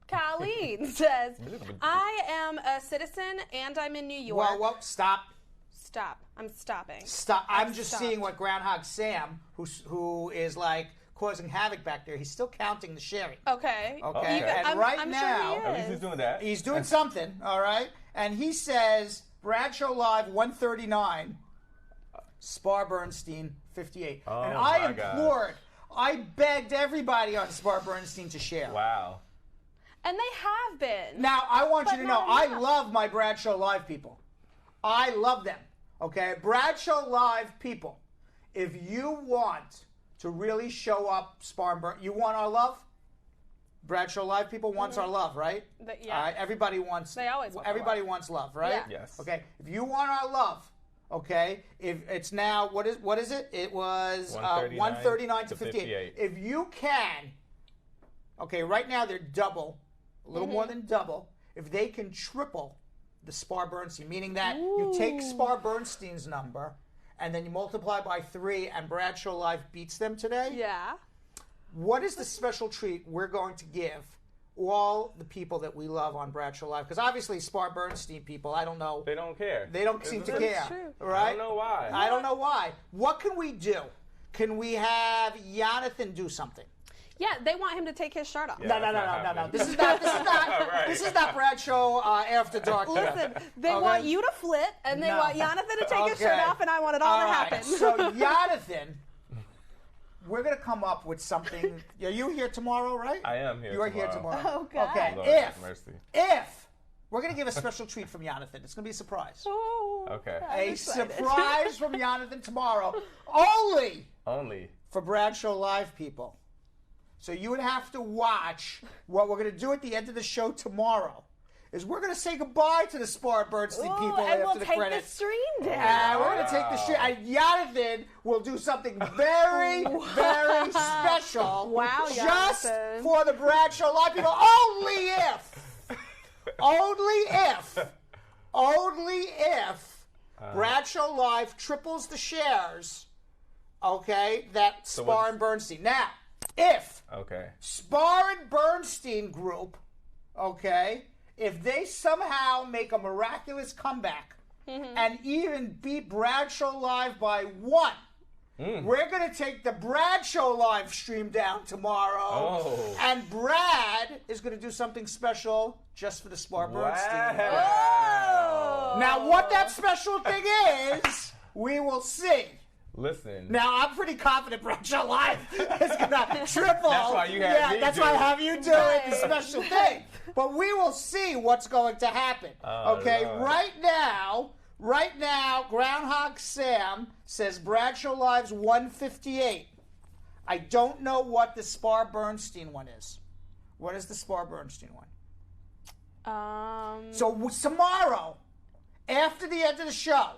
Colleen says, I am a citizen and I'm in New York. Well, stop. Stop. I'm stopping. Stop. I'm just seeing what Groundhog Sam, who is like causing havoc back there, he's still counting the sharing. Okay. And I'm now, sure at least he's doing that. He's doing something, all right? And he says, Bradshaw Live 139, Spar Bernstein 58. Oh, and I implored, I begged everybody on Spar Bernstein to share. Wow. And they have been. Now, I want you to know, I love my Bradshaw Live people. I love them, okay? Bradshaw Live people, if you want to really show up you want our love? Bradshaw Live people wants our love, right? Yeah. Everybody wants. They always want everybody wants love, right? Yeah. Yes. Okay. If you want our love, okay. If it's now what is it? It was 139 to 58. If you can, okay. Right now they're double, a little more than double. If they can triple the Spar Bernstein, meaning that you take Spar Bernstein's number and then you multiply by 3, and Bradshaw Live beats them today. Yeah. What is the special treat we're going to give all the people that we love on Bradshaw Live? Because obviously Spar Bernstein people, I don't know. They don't care. They don't seem to care. True. Right? I don't know why. I don't know why. What can we do? Can we have Jonathan do something? Yeah, they want him to take his shirt off. No. This is not Bradshaw After Dark. Listen, they want you to flit, and they want Jonathan to take his shirt off, and I want it all to happen. So Jonathan, we're going to come up with something. Are you here tomorrow, right? I am here. You are here tomorrow. Oh, God. Okay. Lord, If we're going to give a special treat from Jonathan, it's going to be a surprise. Oh, okay. A surprise from Jonathan tomorrow, only for Bradshaw Live people. So you would have to watch what we're going to do at the end of the show tomorrow. Is we're going to say goodbye to the Spar Bernstein people and after we'll the take credits. the stream down. And we're going to take the stream. And Jonathan will do something very, very special special. Wow, just Jonathan. for the Bradshaw Live people. Only if Bradshaw Live triples the shares, okay, that Spar and Bernstein. Now, if Spar and Bernstein group, okay, if they somehow make a miraculous comeback and even beat Bradshaw Live by 1, we're going to take the Bradshaw live stream down tomorrow, and Brad is going to do something special just for the Spar Bernstein. Now, what that special thing is, we will see. Listen. Now, I'm pretty confident Bradshaw Live is going to triple. That's why you have me that's do why I it. have you do it, the special thing. But we will see what's going to happen. Okay, Lord. Right now, Groundhog Sam says Bradshaw Live's 158. I don't know what the Spar Bernstein one is. What is the Spar Bernstein one? So tomorrow, after the end of the show,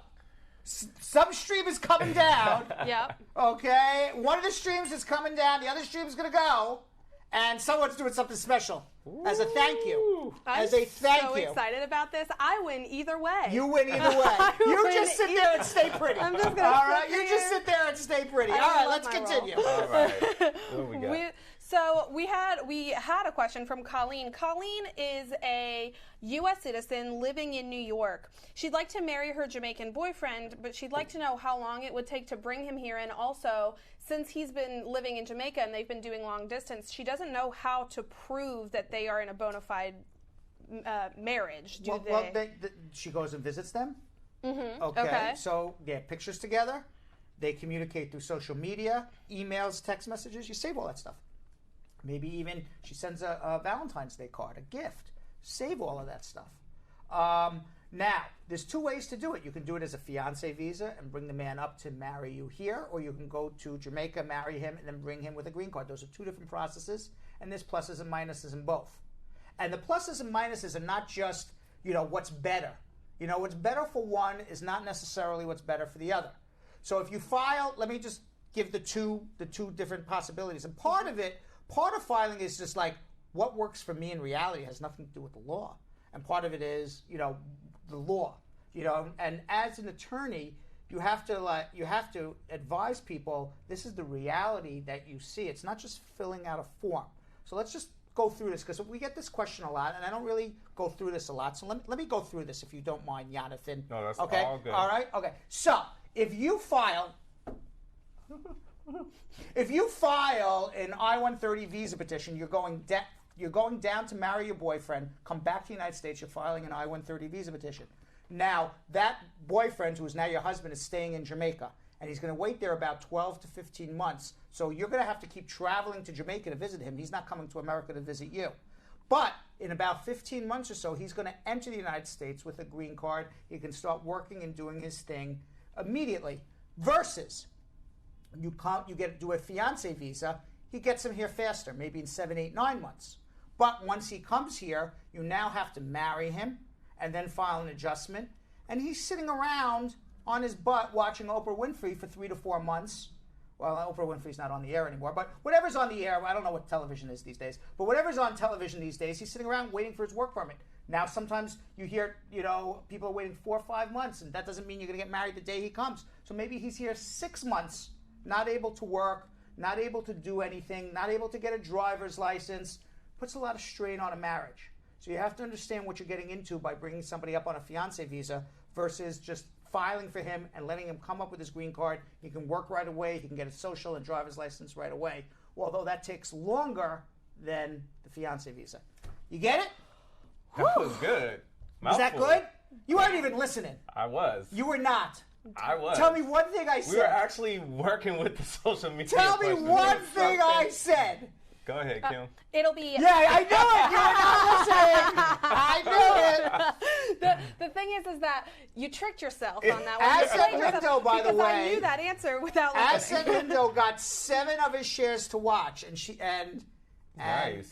some stream is coming down. Yep. Okay? One of the streams is coming down. The other stream is going to go. And someone's doing something special as a thank you. I'm As a thank so you. excited about this. I win either way. You win either way. You just sit there and stay pretty. I'm just gonna All sit right? You there. just sit there and stay pretty. I All right, love let's my continue. role. All right. What we got? We had a question from Colleen. Colleen is a U.S. citizen living in New York. She'd like to marry her Jamaican boyfriend, but she'd like to know how long it would take to bring him here. And also, since he's been living in Jamaica and they've been doing long distance, she doesn't know how to prove that they are in a bona fide marriage. She goes and visits them. Mm-hmm. Okay. So they have pictures together. They communicate through social media, emails, text messages. You save all that stuff. Maybe even she sends a Valentine's Day card, a gift. Save all of that stuff. Now, there's 2 ways to do it. You can do it as a fiancé visa and bring the man up to marry you here, or you can go to Jamaica, marry him, and then bring him with a green card. Those are 2 different processes, and there's pluses and minuses in both. And the pluses and minuses are not just, what's better. What's better for one is not necessarily what's better for the other. So if you file, let me just give the two different possibilities. And part of filing is just like what works for me in reality has nothing to do with the law. And part of it is, the law. And as an attorney, you have to advise people this is the reality that you see. It's not just filling out a form. So let's just go through this because we get this question a lot, and I don't really go through this a lot. So let me go through this if you don't mind, Jonathan. No, that's okay? all good. All right? Okay. So if you file an I-130 visa petition, you're going down to marry your boyfriend, come back to the United States, you're filing an I-130 visa petition. Now, that boyfriend, who is now your husband, is staying in Jamaica, and he's going to wait there about 12 to 15 months. So you're going to have to keep traveling to Jamaica to visit him. He's not coming to America to visit you. But in about 15 months or so, he's going to enter the United States with a green card. He can start working and doing his thing immediately. Versus, do a fiancé visa, he gets him here faster, maybe in 7, 8, 9 months. But once he comes here, you now have to marry him and then file an adjustment. And he's sitting around on his butt watching Oprah Winfrey for 3 to 4 months. Well, Oprah Winfrey's not on the air anymore, but whatever's on the air, I don't know what television is these days, but whatever's on television these days, he's sitting around waiting for his work permit. Now, sometimes you hear, people are waiting 4 or 5 months, and that doesn't mean you're going to get married the day he comes. So maybe he's here 6 months, not able to work, not able to do anything, not able to get a driver's license. Puts a lot of strain on a marriage. So you have to understand what you're getting into by bringing somebody up on a fiancé visa versus just filing for him and letting him come up with his green card. He can work right away. He can get a social and driver's license right away, although that takes longer than the fiancé visa. You get it? That was good. Was that good? You weren't even listening. I was. You were not. I was. Tell me one thing I said. We were actually working with the social media. Tell me one thing I said. Go ahead, Kim. It'll be... Yeah, I knew it! You were not listening! I knew it! The thing is that you tricked yourself on that one. Asset Lindo, by the way... I knew that answer without listening. Asset Lindo got 7 of his shares to watch, and Nice.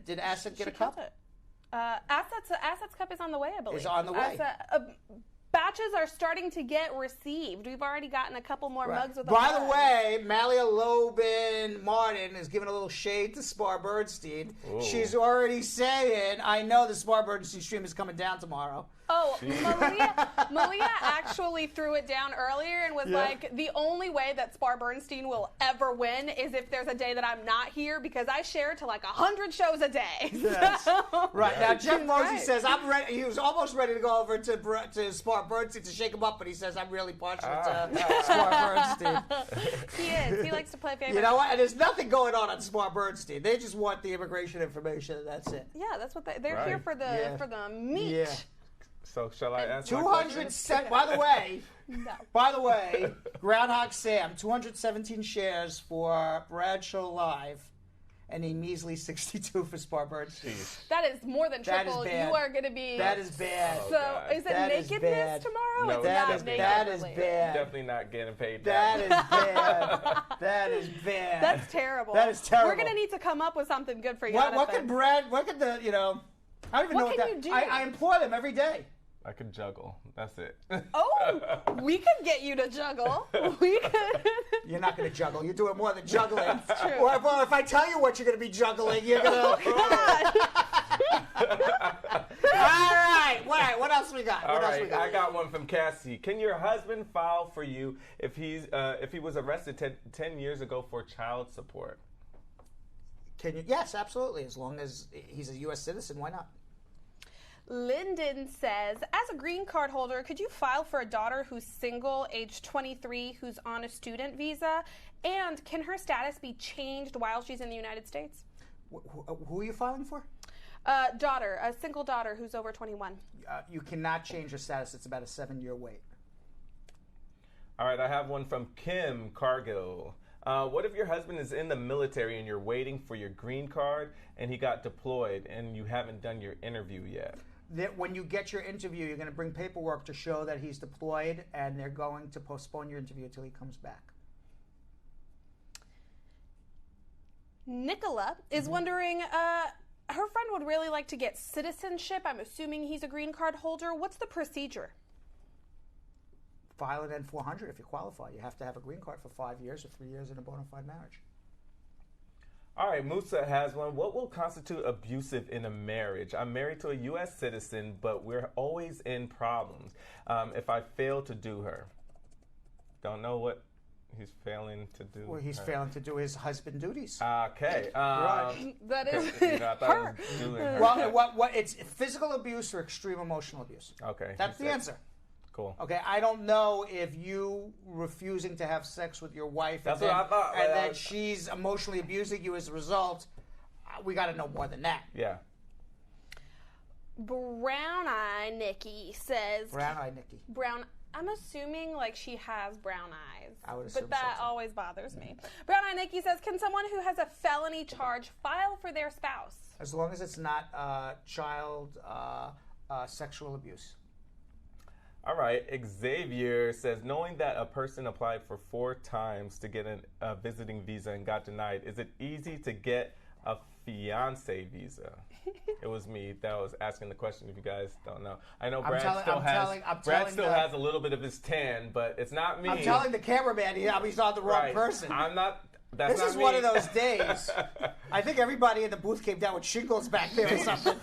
Did Asset get a cup? Asset's cup is on the way, I believe. Is on the way. Batches are starting to get received. We've already gotten a couple more mugs with By the way, Malia Lobin Martin is giving a little shade to Spar Bernstein. Ooh. She's already saying, I know the Spar Bernstein stream is coming down tomorrow. Oh, Malia actually threw it down earlier and was like, the only way that Spar Bernstein will ever win is if there's a day that I'm not here, because I share to like 100 shows a day. Yes. Right. Now, Jeff Mosey right. says, I'm ready. He was almost ready to go over to Spar Bernstein to shake him up, but he says, I'm really partial to Spar Bernstein. He is. He likes to play favorites. You know what? And there's nothing going on Spar Bernstein. They just want the immigration information, and that's it. Yeah, that's what they're here for the meat. Yeah. So shall I answer 207. By the way, Groundhog Sam, 217 shares for Bradshaw Live, and a measly 62 for Spar Bernstein. That is more than That is triple. bad. You are going to be. That is bad. So is it That is nakedness bad. tomorrow? No, It's not naked that is related. bad. Definitely not getting paid. That is bad. That is bad. That's terrible. That is terrible. We're going to need to come up with something good for you. What could Brad? What could the? I don't even know What what can that. you do? I employ them every day. I could juggle. That's it. Oh, we could get you to juggle. We could. You're not going to juggle. You're doing more than juggling. That's true. Or, well, if I tell you what you're going to be juggling, you're going to. All right. What else we got? All right, I got one from Cassie. Can your husband file for you if he was arrested 10 years ago for child support? Can you? Yes, absolutely. As long as he's a U.S. citizen, why not? Lyndon says, as a green card holder, could you file for a daughter who's single, age 23, who's on a student visa? And can her status be changed while she's in the United States? Who are you filing for? Daughter, a single daughter who's over 21. You cannot change her status. It's about a 7-year wait. All right, I have one from Kim Cargill. What if your husband is in the military and you're waiting for your green card and he got deployed and you haven't done your interview yet? When you get your interview, you're going to bring paperwork to show that he's deployed, and they're going to postpone your interview until he comes back. Nicola is wondering, her friend would really like to get citizenship. I'm assuming he's a green card holder. What's the procedure? File an N-400 if you qualify. You have to have a green card for 5 years or 3 years in a bona fide marriage. All right, Musa has one. What will constitute abusive in a marriage? I'm married to a U.S. citizen, but we're always in problems. If I fail to do her, don't know what he's failing to do. Well, he's failing to do his husband duties. Okay. Right. That is I thought I was doing her. Well, it's physical abuse or extreme emotional abuse. Okay. That's the answer. Cool. Okay, I don't know if you refusing to have sex with your wife That's what I thought. and then she's emotionally abusing you as a result. We got to know more than that. Yeah. Brown Eye Nikki says. Brown Eye Nikki. I'm assuming like she has brown eyes. I would assume but that always bothers me. Brown Eye Nikki says, can someone who has a felony charge file for their spouse? As long as it's not child sexual abuse. All right. Xavier says, knowing that a person applied for 4 times to get a visiting visa and got denied, is it easy to get a fiance visa? It was me that was asking the question, if you guys don't know. I know Brad still has a little bit of his tan, but it's not me. I'm telling the cameraman he's on the wrong person. I'm not. That's this not is me. one of those days. I think everybody in the booth came down with shingles back there or something.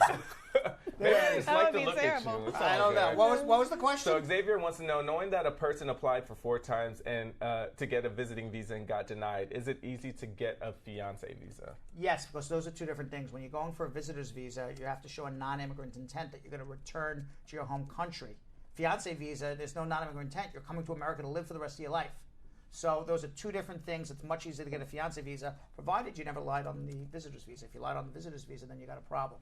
Maybe I just That like would to be look terrible. at you. It's I all don't know. good. What was the question? So Xavier wants to know, knowing that a person applied for 4 times and to get a visiting visa and got denied, is it easy to get a fiance visa? Yes, because those are 2 different things. When you're going for a visitor's visa, you have to show a non-immigrant intent that you're going to return to your home country. Fiance visa, there's no non-immigrant intent. You're coming to America to live for the rest of your life. So those are 2 different things. It's much easier to get a fiance visa, provided you never lied on the visitor's visa. If you lied on the visitor's visa, then you got a problem.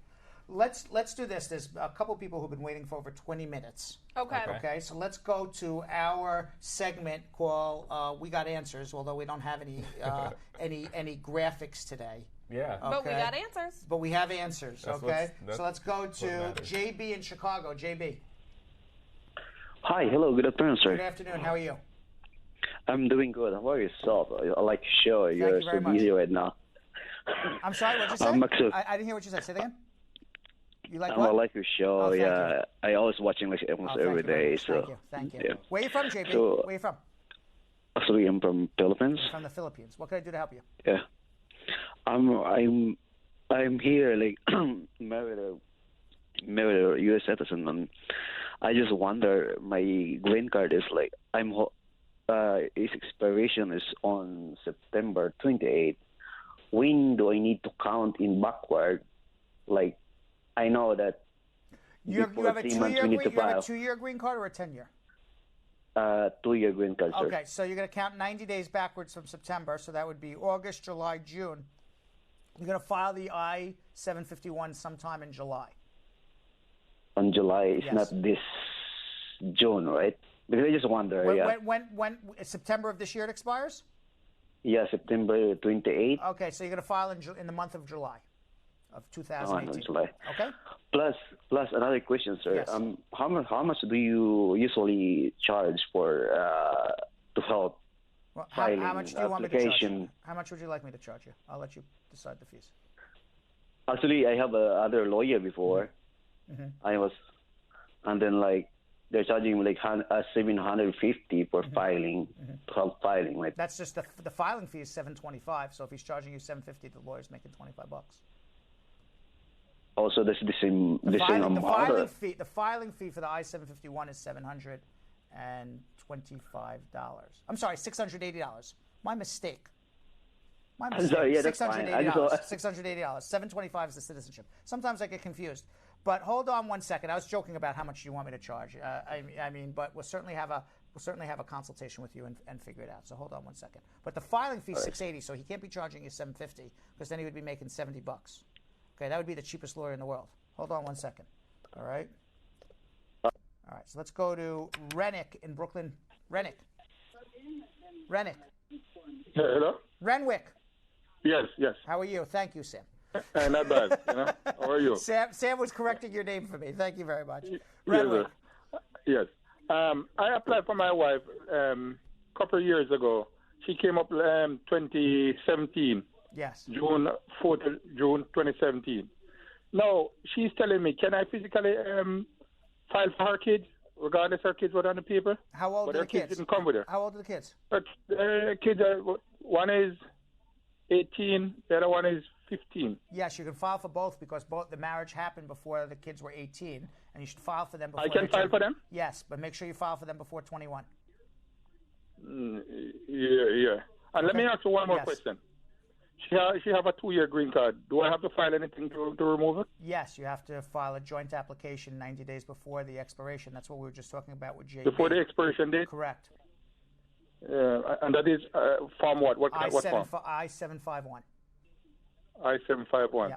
Let's do this. There's a couple people who've been waiting for over 20 minutes. Okay. So let's go to our segment called "We Got Answers," although we don't have any any graphics today. Yeah. Okay? But we got answers. But we have answers. That's So let's go to JB in Chicago. JB. Hi. Hello. Good afternoon, sir. Good afternoon. How are you? I'm doing good. How about yourself? I like your show. You're you very so busy right now. I'm sorry. What did you say? I didn't hear what you said. Say that again. You like I what? like your show. Oh, thank yeah, I always watching like almost Oh, thank every you very day. much. So Thank you. yeah. Where are you from, JP? So- Where are you from? Actually, I'm from Philippines. From the Philippines. What can I do to help you? Yeah, I'm here like married a U.S. citizen, and I just wonder my green card is like its expiration is on September 28th. When do I need to count in backward? Like, I know that You before have a 3 months we need to you have a file 2-year green card or a 10-year? 2-year green card, sir. Okay, so you're going to count 90 days backwards from September, so that would be August, July, June. You're going to file the I-751 sometime in July. On July, it's Yes. not this June, right? Because I just wonder. When September of this year it expires? Yeah, September 28th. Okay, so you're going to file in the month of July of 2018. July. Okay. Plus another question, sir. Yes. How much do you usually charge for to help filing how much do you want me to charge application? you? How much would you like me to charge you? I'll let you decide the fees. Actually, I have a other lawyer before. Mhm. And then like they're charging me like $750 for filing to help filing. Like That's just the filing fee is $725. So if he's charging you $750, the lawyer's making $25. also that's the same The amount. filing fee for the I-751 is $725. I'm sorry, $680. My mistake. I'm sorry, yeah, that's fine. I just- $680. $725 is the citizenship. Sometimes I get confused. But hold on one second. I was joking about how much you want me to charge. I mean, but we'll certainly have a consultation with you and figure it out. So hold on one second. But the filing fee is $680, so he can't be charging you $750 because then he would be making $70. Okay, that would be the cheapest lawyer in the world. Hold on one second. All right. All right. So let's go to Rennick in Brooklyn. Rennick. Hello? Renwick. Yes. How are you? Thank you, Sam. Not bad. How are you? Sam was correcting your name for me. Thank you very much. Yes. Renwick. Yes. I applied for my wife a couple of years ago. She came up 2017. Yes. June 4th, June 2017. Now, she's telling me, can I physically file for her kids, regardless her kids were on the paper? How old but are her the kids? didn't come with her. How old are the kids? But kids are, one is 18, the other one is 15. Yes, you can file for both because the marriage happened before the kids were 18, and you should file for them before. I can file for them? Yes, but make sure you file for them before 21. Yeah. And let me ask you one more question. She have a 2-year green card. Do I have to file anything to remove it? Yes, you have to file a joint application 90 days before the expiration. That's what we were just talking about with JP. Before the expiration date? Correct. And that is form what? What form? I-751. I-751. Yeah.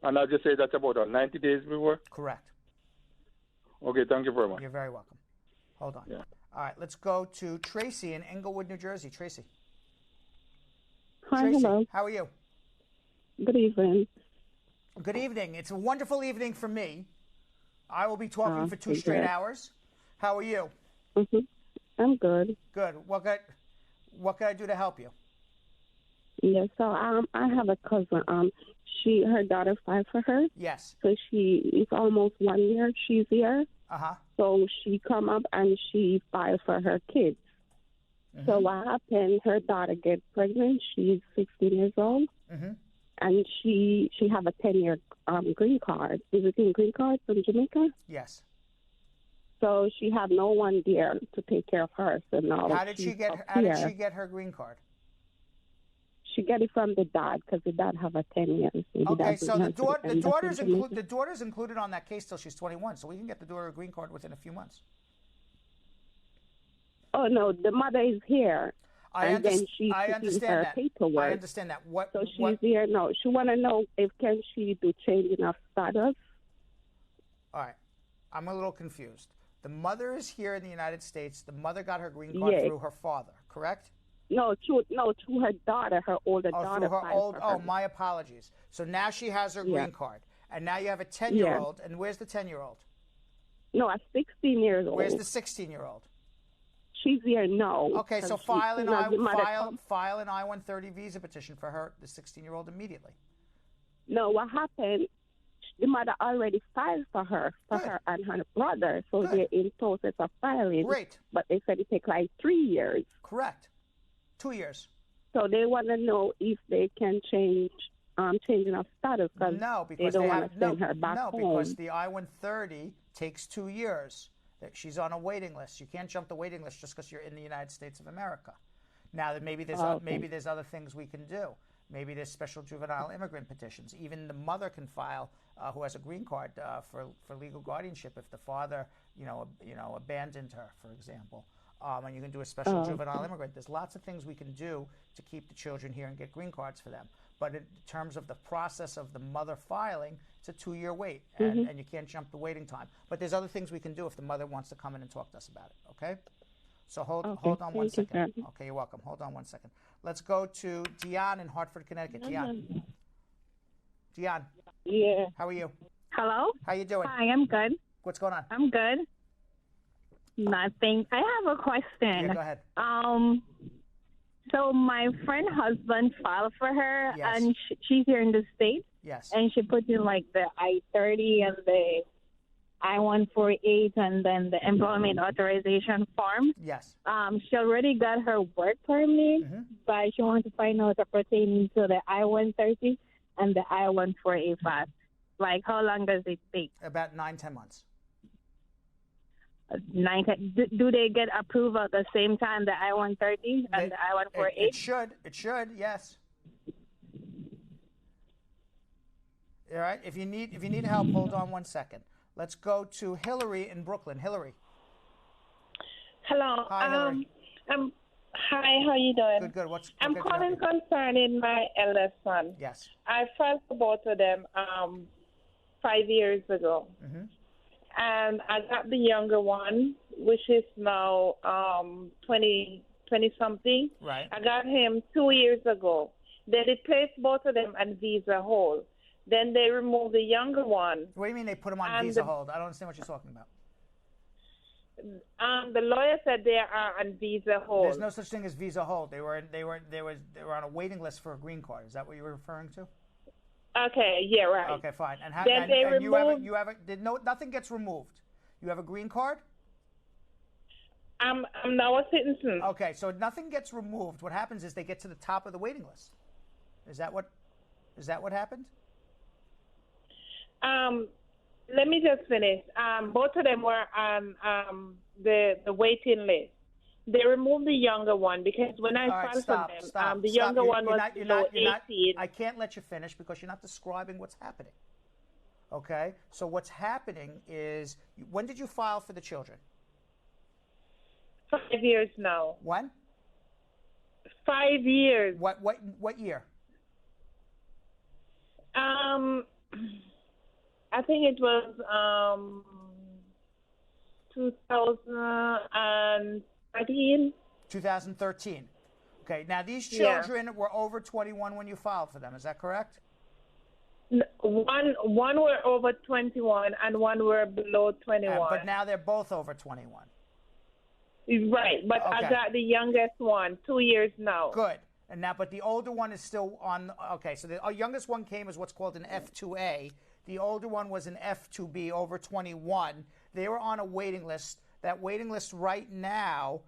And I'll just say that's about 90 days before? Correct. Okay, thank you very much. You're very welcome. Hold on. Yeah. All right, let's go to Tracy in Englewood, New Jersey. Tracy. Hi, Tracy, hello. how are you? Good evening. Good evening. It's a wonderful evening for me. I will be talking for 2 straight good. hours. How are you? Mm-hmm. I'm good. Good. What can I do to help you? Yeah, so I have a cousin. Her daughter filed for her. Yes. So it's almost 1 year she's here. Uh-huh. So she come up and she filed for her kids. Mm-hmm. So what happened? Her daughter get pregnant. She's 16 years old, Mm-hmm. and she have a 10-year green card, visiting green card from Jamaica. Yes. So she have no one there to take care of her. So now How did she she's get up How did here. she get her green card? She get it from the dad because the dad have a 10 years. And the Okay, dad so doesn't have to depend on Jamaica. the daughter's included on that case till she's 21, so we can get the daughter a green card within a few months. Oh no, the mother is here. Then she's I taking understand her that. paperwork. I understand that. So she's here. No, she want to know if can she do changing of status. All right, I'm a little confused. The mother is here in the United States. The mother got her green card Yes. through her father, correct? No, to her daughter, her older daughter. Through her filed for her. my apologies. So now she has her Yeah. green card, and now you have a 10-year-old. And where's the 10-year-old? No, a 16 years old. Where's the 16-year-old? She's here now. Okay, so 'cause file she's an not the mother file an I-130 visa petition for her, the 16-year-old, immediately. No, what happened? the mother already filed for her and her brother, so they're in process of filing. Great. But they said it takes like 3 years. Correct. 2 years. So they want to know if they can changing of status because no, they because don't they want have to send her back no, home. because the I-130 takes 2 years. She's on a waiting list. You can't jump the waiting list just because you're in the United States of America. Now, maybe there's other things we can do. Maybe there's special juvenile immigrant petitions. Even the mother can file, who has a green card, for legal guardianship if the father, abandoned her, for example. And you can do a special juvenile immigrant. There's lots of things we can do to keep the children here and get green cards for them. But in terms of the process of the mother filing, it's a 2-year wait, and you can't jump the waiting time. But there's other things we can do if the mother wants to come in and talk to us about it, okay? So hold on one second. Okay, you're welcome. Hold on 1 second. Let's go to Dion in Hartford, Connecticut. Dion. Yeah. How are you? Hello? How you doing? Hi, I'm good. What's going on? I'm good. Nothing. I have a question. Yeah, go ahead. So my friend husband filed for her, Yes. and she's here in the States. Yes. And she put in like the I-30 and the I-148 and then the employment authorization form. Yes. She already got her work permit, but she wants to find out pertaining to the I-130 and the I-145. Like, how long does it take? About 9-10 months. Do they get approved at the same time, the I-130 and the I-148? It should, yes. All right. If you need help, hold on 1 second. Let's go to Hillary in Brooklyn. Hillary. Hello. Hi, Hillary. Hi, how you doing? Good. I'm calling concerning my eldest son. Yes. I filed for both of them 5 years ago. And I got the younger one, which is now 20-something. Right. I got him 2 years ago. They replaced both of them on visa hold. Then they removed the younger one. What do you mean they put him on visa hold? I don't understand what you're talking about. The lawyer said they are on visa hold. There's no such thing as visa hold. They were on a waiting list for a green card. Is that what you were referring to? Okay, yeah, right. Okay, fine. And Then they nothing gets removed. You have a green card? I'm now a citizen. Okay, so nothing gets removed. What happens is they get to the top of the waiting list. Is that what happened? Let me just finish. Both of them were on the waiting list. They removed the younger one because when I filed for them, the younger one was below 18. I can't let you finish because you're not describing what's happening. Okay? So what's happening is, when did you file for the children? 5 years now. When? 5 years. What year? I think it was 2013. 2013. Okay. Now these children were over 21 when you filed for them. Is that correct? One were over 21 and one were below 21. But now they're both over 21. Right, but I got the youngest one, 2 years now. Good. And now, but the older one is still on. Okay, so the youngest one came as what's called an F2A. The older one was an F2B, over 21. They were on a waiting list. That waiting list right now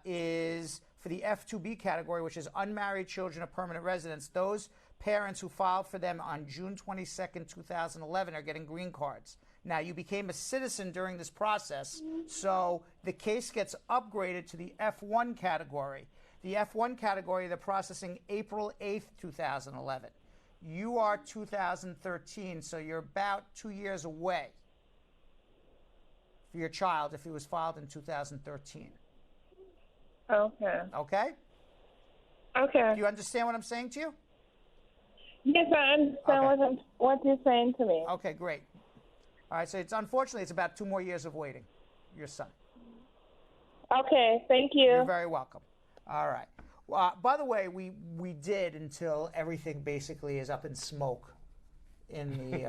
is for the F2B category, which is unmarried children of permanent residents. Those parents who filed for them on June 22nd, 2011 are getting green cards. Now, you became a citizen during this process, so the case gets upgraded to the F1 category. The F1 category, they're processing April 8th, 2011. You are 2013, so you're about 2 years away for your child if he was filed in 2013. Okay. Okay? Okay. Do you understand what I'm saying to you? Yes, I understand what you're saying to me. Okay, great. All right, so unfortunately it's about 2 more years of waiting, your son. Okay, thank you. You're very welcome. All right. By the way, we did until everything basically is up in smoke in the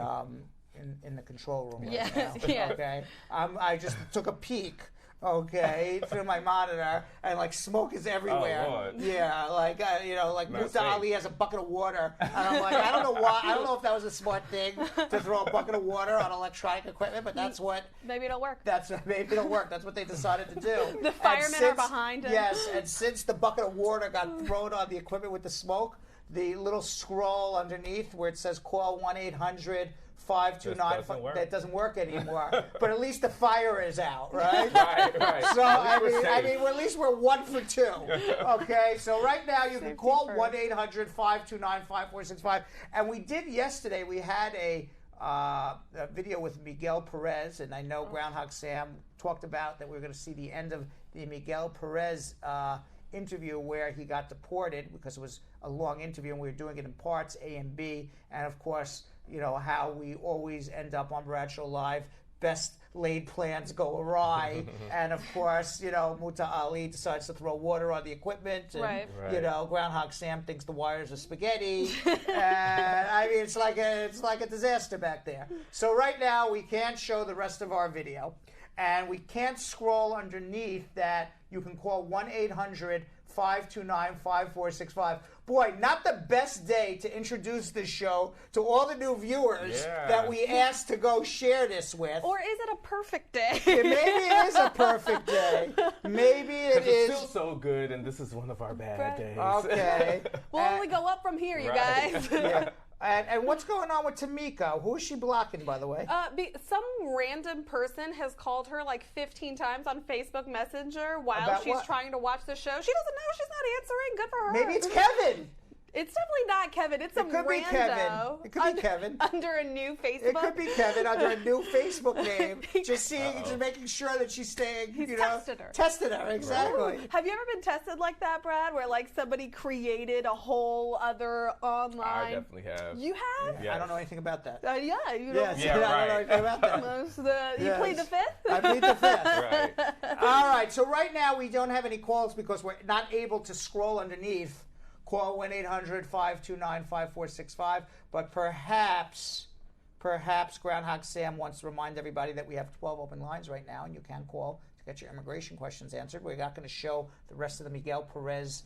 in the control room right now. Yeah. Okay. I just took a peek okay, through my monitor, and like smoke is everywhere. Oh, Lord. Yeah, like like Not Musa safe. Ali has a bucket of water, and I'm like, I don't know why. I don't know if that was a smart thing to throw a bucket of water on electronic equipment, but that's what. Maybe it'll work. Maybe it'll work. That's what they decided to do. The firemen are behind him. Yes, and since the bucket of water got thrown on the equipment with the smoke, the little scroll underneath where it says call 1-800-529, that doesn't work anymore. But at least the fire is out, right? Right. So At least we're I safe. mean, at least we're 1 for 2. Okay, so right now you can call 1-800-529-5465. And we did yesterday. We had a video with Miguel Perez, and I know Groundhog Sam talked about that we were going to see the end of the Miguel Perez interview where he got deported because it was a long interview and we were doing it in parts, A and B, and of course, you know, how we always end up on Bradshaw Live, best laid plans go awry, and of course, you know, Muta Ali decides to throw water on the equipment, and, you know, Groundhog Sam thinks the wires are spaghetti, and I mean, it's like a disaster back there. So right now, we can't show the rest of our video, and we can't scroll underneath that. You can call 1-800-529-5465. Boy, not the best day to introduce this show to all the new viewers that we asked to go share this with. Or is it a perfect day? Maybe it is a perfect day. Maybe it is. It's still so good, and this is one of our bad days. Okay. We'll only go up from here, you guys. Yeah. And what's going on with Tamika? Who is she blocking, by the way? Some random person has called her like 15 times on Facebook Messenger while she's trying to watch the show. She doesn't know. She's not answering. Good for her. Maybe it's Kevin. It's definitely not Kevin. It's some It could be Kevin. rando. It could be Kevin. Under a new Facebook. It could be Kevin under a new Facebook name. Just making sure that she's staying, He's you know. tested her. Tested her, exactly. Ooh. Have you ever been tested like that, Brad, where like somebody created a whole other online? I definitely have. You have? Yeah, I don't know anything about that. Yeah, you don't. I don't know anything about that. You plead the fifth? I plead the fifth. Right. All right, so right now we don't have any calls because we're not able to scroll underneath. Call 1-800-529-5465. But perhaps Groundhog Sam wants to remind everybody that we have 12 open lines right now, and you can call to get your immigration questions answered. We're not going to show the rest of the Miguel Perez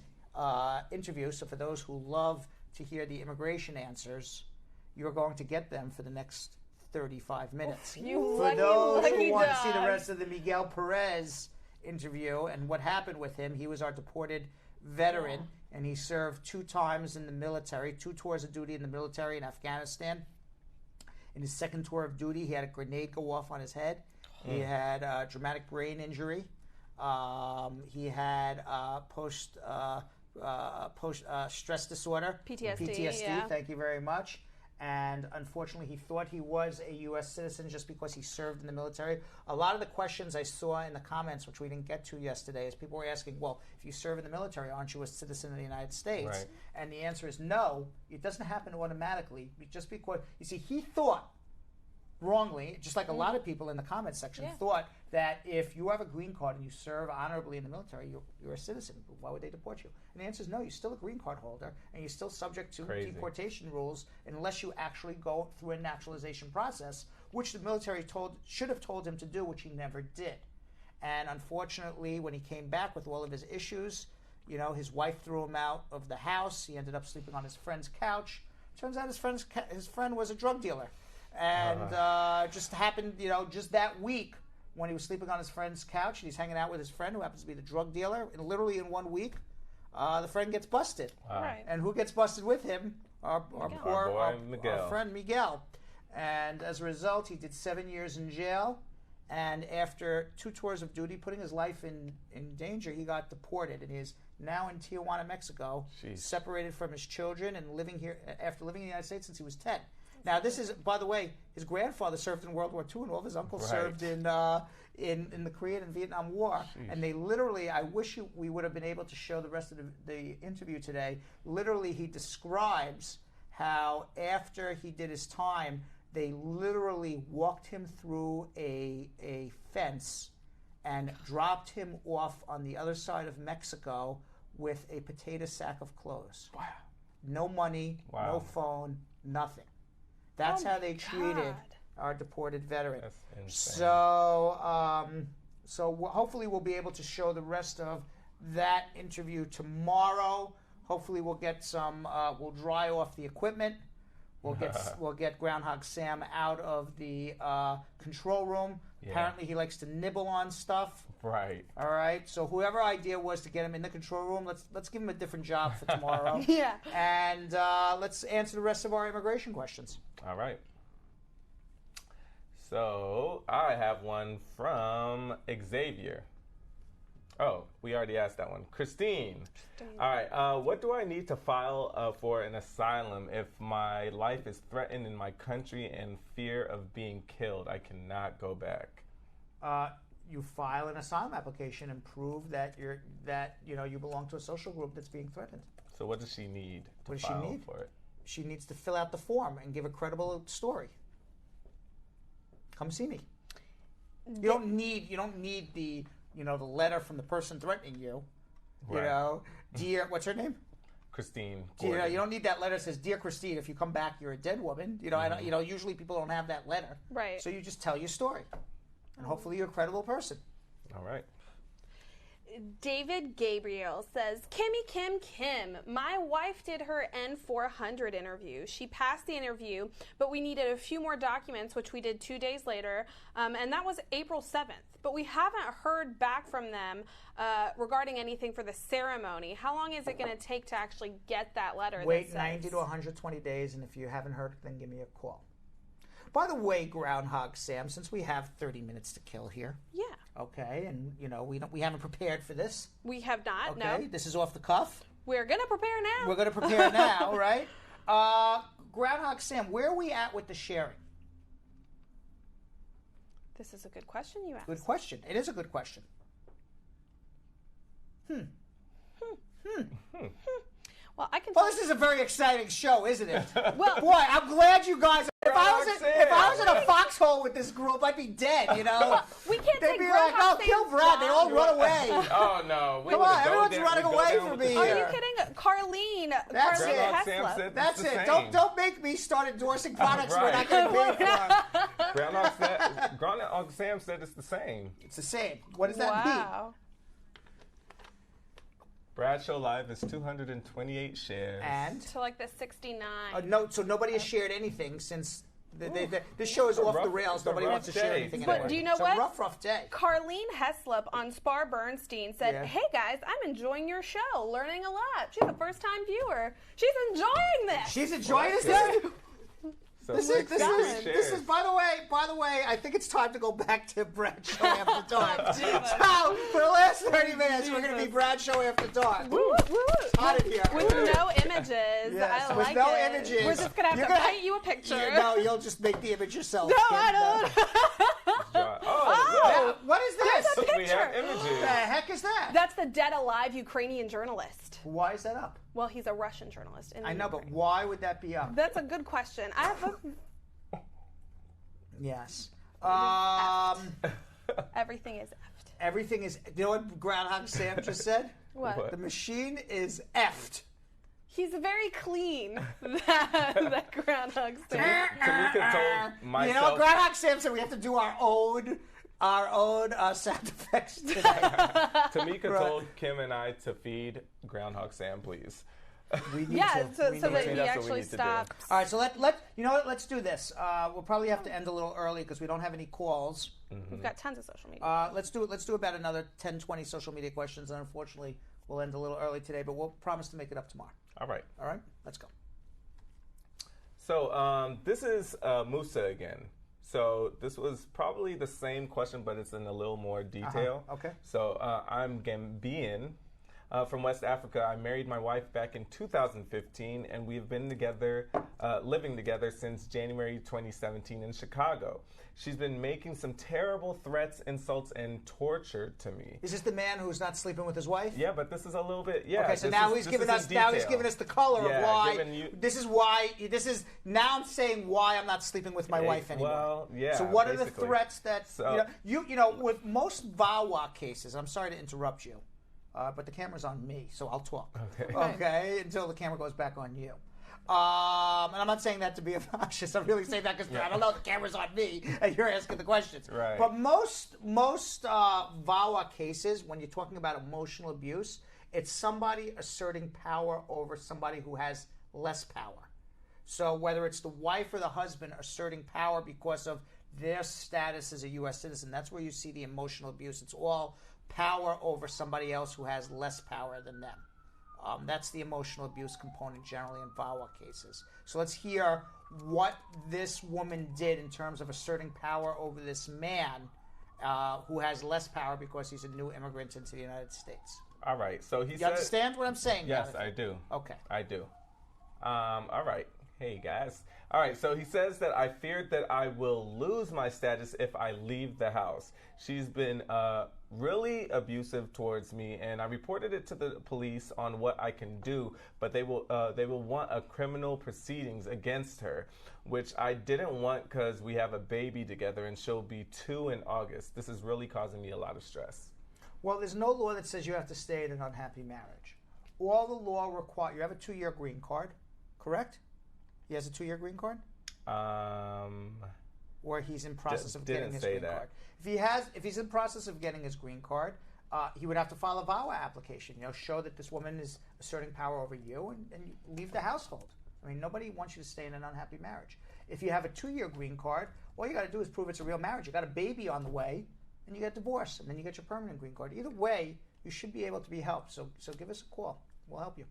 interview, so for those who love to hear the immigration answers, you're going to get them for the next 35 minutes. For those who want to see the rest of the Miguel Perez interview and what happened with him, he was our deported veteran. Yeah. And he served 2 times in the military, 2 tours of duty in the military in Afghanistan. In his second tour of duty, he had a grenade go off on his head. He had a dramatic brain injury. He had post stress disorder. PTSD, yeah. Thank you very much. And unfortunately, he thought he was a U.S. citizen just because he served in the military. A lot of the questions I saw in the comments, which we didn't get to yesterday, is people were asking, well, if you serve in the military, aren't you a citizen of the United States? Right. And the answer is no, it doesn't happen automatically. Just because, you see, he thought wrongly, just like a lot of people in the comments section thought that if you have a green card and you serve honorably in the military, you're a citizen. Why would they deport you? And the answer is no, you're still a green card holder and you're still subject to deportation rules unless you actually go through a naturalization process, which the military should have told him to do, which he never did. And unfortunately, when he came back with all of his issues, you know, his wife threw him out of the house. He ended up sleeping on his friend's couch. Turns out his friend was a drug dealer. And just happened, you know, just that week when he was sleeping on his friend's couch and he's hanging out with his friend who happens to be the drug dealer, and literally in 1 week, the friend gets busted. Wow. Right. And who gets busted with him? Our Miguel. Friend Miguel. And as a result, he did 7 years in jail. And after 2 tours of duty, putting his life in danger, he got deported. And he is now in Tijuana, Mexico, separated from his children and living here after living in the United States since he was 10. Now, this is, by the way, his grandfather served in World War II, and all of his uncles served in the Korean and Vietnam War. Jeez. And they literally, I wish we would have been able to show the rest of the interview today. Literally, he describes how after he did his time, they literally walked him through a fence and dropped him off on the other side of Mexico with a potato sack of clothes. Wow. No money, no phone, nothing. That's how they treated our deported veteran. That's insane. So So hopefully we'll be able to show the rest of that interview tomorrow. Hopefully we'll get some. We'll dry off the equipment. We'll get Groundhog Sam out of the control room. Yeah. Apparently he likes to nibble on stuff. Right. All right. So whoever idea was to get him in the control room, let's give him a different job for tomorrow. Yeah. And let's answer the rest of our immigration questions. All right. So I have one from Xavier. Oh, we already asked that one. Christine. All right. What do I need to file for an asylum if my life is threatened in my country and fear of being killed? I cannot go back. You file an asylum application and prove that you belong to a social group that's being threatened. So what does she need to what file does she need? For it? She needs to fill out the form and give a credible story. Come see me. You don't need the the letter from the person threatening you. Right. Dear, what's her name? Christine. You don't need that letter that says, "Dear Christine, if you come back, you're a dead woman." Usually people don't have that letter. Right. So you just tell your story, and hopefully you're a credible person. All right. David Gabriel says, Kim, my wife did her N400 interview. She passed the interview, but we needed a few more documents, which we did 2 days later, and that was April 7th. But we haven't heard back from them regarding anything for the ceremony. How long is it going to take to actually get that letter? Wait 90 to 120 days, and if you haven't heard it, then give me a call. By the way, Groundhog Sam, since we have 30 minutes to kill here. Yeah. Okay, and we haven't prepared for this. We have not. Okay, no. This is off the cuff. We're gonna prepare now. We're gonna prepare now, right? Groundhog Sam, where are we at with the sharing? This is a good question you asked. Good question. It is a good question. Well, I can. Well, this is a very exciting show, isn't it? Well, boy, I'm glad you guys. If I was in a foxhole with this group, I'd be dead. We can't They'd take be like, "Oh, kill Brad!" They all run away. Oh no! Come on, everyone's running away from me here. Are you kidding, Carlene? That's Carlene it. That's it. Don't make me start endorsing products we're not going to pay for. Groundhog Sam said it's the same. It's the same. What does that mean? Bradshaw Live is 228 shares. And? To like the 69. No, so nobody has shared anything since this show is off the rails. Nobody wants to share anything anymore. But do you know what? It's a rough day. Carlene Heslop on Spar Bernstein said, "Hey guys, I'm enjoying your show, learning a lot. She's a first-time viewer. She's enjoying this. She's enjoying this. So this is by the way, I think it's time to go back to Bradshaw After Dark. So, for the last 30 minutes, we're going to be Bradshaw After Dark. It's hot in here. With no images. Yes, I with like no it. images. We're just going to have to paint you a picture. No, you'll just make the image yourself. No, I don't. What is this? That's a picture. We have images. What the heck is that? That's the dead alive Ukrainian journalist. Why is that up? Well, he's a Russian journalist. I know, but why would that be up? That's a good question. I have a... Yes. Everything is effed. Everything is... You know what Groundhog Sam just said? What? The machine is effed. He's very clean, that Groundhog Sam. Tamika told myself... You know, Groundhog Sam said we have to do our own sound effects today. Tamika told Kim and I to feed Groundhog Sam, please. We need so that he actually stops. All right, so let's do this. We'll probably have to end a little early because we don't have any calls. We've got tons of social media. Let's do about another 10, 20 social media questions, and unfortunately, we'll end a little early today, but we'll promise to make it up tomorrow. All right. All right, let's go. So this is Musa again. So this was probably the same question, but it's in a little more detail. Okay. So I'm Gambian. From West Africa. I married my wife back in 2015, and we've been together, living together since January 2017 in Chicago. She's been making some terrible threats, insults, and torture to me. Is this the man who's not sleeping with his wife? Yeah, but this is a little bit. Yeah. Okay, so now he's giving us the color of why. This is why. This is now I'm saying why I'm not sleeping with my wife anymore. Well, yeah. So what are the threats that you know with most VAWA cases? I'm sorry to interrupt you. But the camera's on me, so I'll talk. Okay. Okay, until the camera goes back on you. And I'm not saying that to be obnoxious. I'm really saying that because I don't know, the camera's on me and you're asking the questions. Right. But most VAWA cases, when you're talking about emotional abuse, it's somebody asserting power over somebody who has less power. So whether it's the wife or the husband asserting power because of their status as a U.S. citizen, that's where you see the emotional abuse. It's all power over somebody else who has less power than them. That's the emotional abuse component generally in VAWA cases. So let's hear what this woman did in terms of asserting power over this man who has less power because he's a new immigrant into the United States. All right. So he You said, understand what I'm saying? Yes, Jonathan? I do. Okay. I do. All right. Hey, guys. All right. So he says that I feared that I will lose my status if I leave the house. She's been really abusive towards me, and I reported it to the police on what I can do, but they will want a criminal proceedings against her, which I didn't want because we have a baby together, and she'll be 2 in August. This is really causing me a lot of stress. Well, there's no law that says you have to stay in an unhappy marriage. All the law requires, you have a 2-year green card, correct? He has a 2-year green card? Or he's in process of getting his green card. If he's in process of getting his green card, he would have to file a VAWA application. Show that this woman is asserting power over you and leave the household. I mean, nobody wants you to stay in an unhappy marriage. If you have a 2-year green card, all you got to do is prove it's a real marriage. You got a baby on the way, and you get divorced, and then you get your permanent green card. Either way, you should be able to be helped. So give us a call. We'll help you.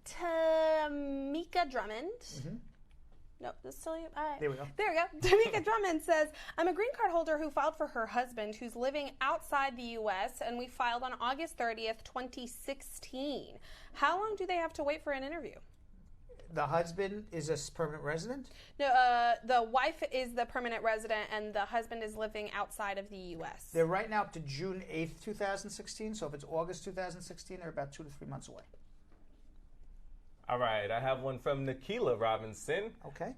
Tamika Drummond. Mm-hmm. Nope, that's still you. All right. There we go. There we go. Tamika Drummond says, I'm a green card holder who filed for her husband who's living outside the U.S., and we filed on August 30th, 2016. How long do they have to wait for an interview? The husband is a permanent resident? No, the wife is the permanent resident, and the husband is living outside of the U.S. They're right now up to June 8th, 2016. So if it's August 2016, they're about 2 to 3 months away. All right, I have one from Nikila Robinson. Okay.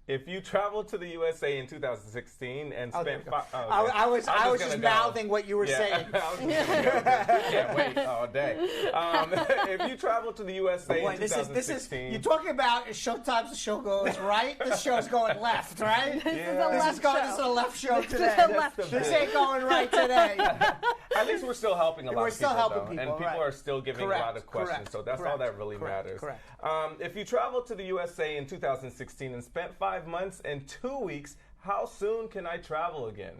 If you traveled to the USA in 2016 and spent I was just mouthing what you were saying. Can't wait all day. If you traveled to the USA in 2016, you're talking about sometimes the show goes right, this show's going left, right? This is a left show today. This ain't going right today. At least we're still helping a lot of people. We're still helping people, and people are still giving a lot of questions. So that's all that really matters. Correct. If you traveled to the USA in 2016 and spent 5 months and 2 weeks, how soon can I travel again?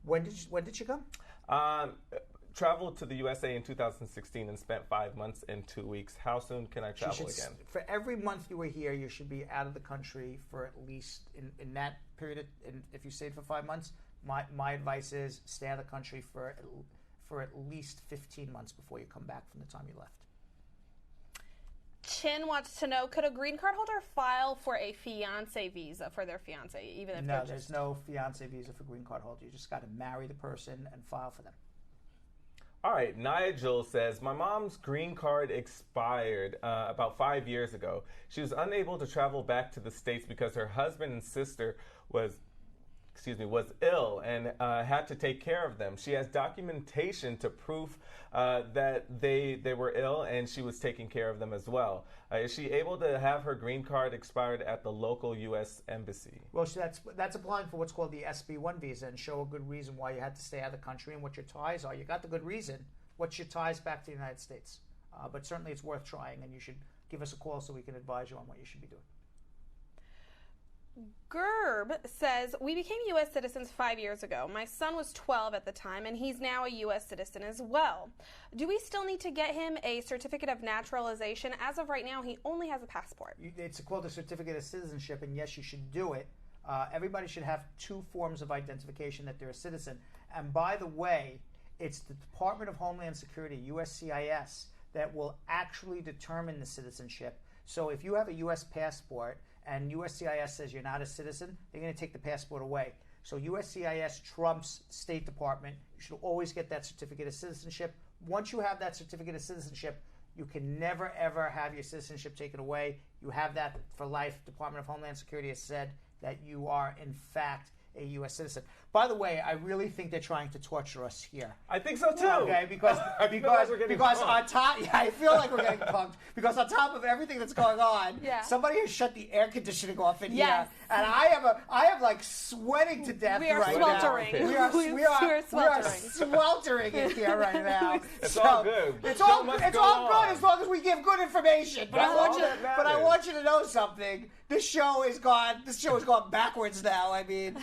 When did you come? Traveled to the USA in 2016 and spent 5 months and 2 weeks. How soon can I travel again? For every month you were here, you should be out of the country for at least, in that period, if you stayed for 5 months, my advice is stay out of the country for at least 15 months before you come back from the time you left. Chin wants to know, could a green card holder file for a fiance visa for their fiance, even if No, there's no fiance visa for green card holder. You just got to marry the person and file for them. All right, Nigel says, my mom's green card expired about 5 years ago. She was unable to travel back to the States because her husband and sister was ill and had to take care of them. She has documentation to prove that they were ill and she was taking care of them as well. Is she able to have her green card expired at the local U.S. embassy? Well, that's applying for what's called the SB1 visa and show a good reason why you had to stay out of the country and what your ties are. You got the good reason. What's your ties back to the United States? But certainly it's worth trying, and you should give us a call so we can advise you on what you should be doing. Gerb says, we became U.S. citizens 5 years ago. My son was 12 at the time, and he's now a U.S. citizen as well. Do we still need to get him a certificate of naturalization? As of right now, he only has a passport. It's called a certificate of citizenship, and yes, you should do it. Everybody should have 2 forms of identification that they're a citizen. And by the way, it's the Department of Homeland Security, USCIS, that will actually determine the citizenship. So if you have a U.S. passport and USCIS says you're not a citizen, they're going to take the passport away. So USCIS trumps State Department. You should always get that certificate of citizenship. Once you have that certificate of citizenship, you can never, ever have your citizenship taken away. You have that for life. Department of Homeland Security has said that you are, in fact, a U.S. citizen. By the way, I really think they're trying to torture us here. I think so too. Okay, because on top, I feel like we're getting punked. Because on top of everything that's going on, somebody has shut the air conditioning off in here, and I am like sweating to death right sweltering. now. We are sweltering in here right now. It's all good. It's all good as long as we give good information. But I want you to know something. This show has gone backwards now. I mean,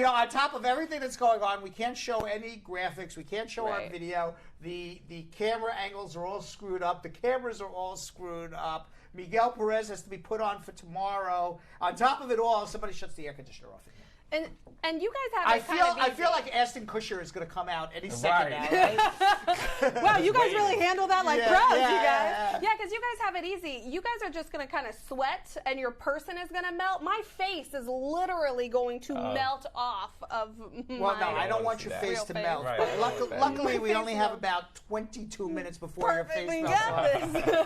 on top of everything that's going on, we can't show any graphics. We can't show our video. The camera angles are all screwed up. The cameras are all screwed up. Miguel Perez has to be put on for tomorrow. On top of it all, somebody shuts the air conditioner off. And you guys have I feel like Ashton Kutcher is going to come out any second now, right? Wow, you guys really handle that like pros, you guys. Yeah, because you guys have it easy. You guys are just going to kind of sweat, and your person is going to melt. My face is literally going to melt off of Well, no, I don't want your face to melt. Right. But luckily, we only have about 22 minutes before your face melts off.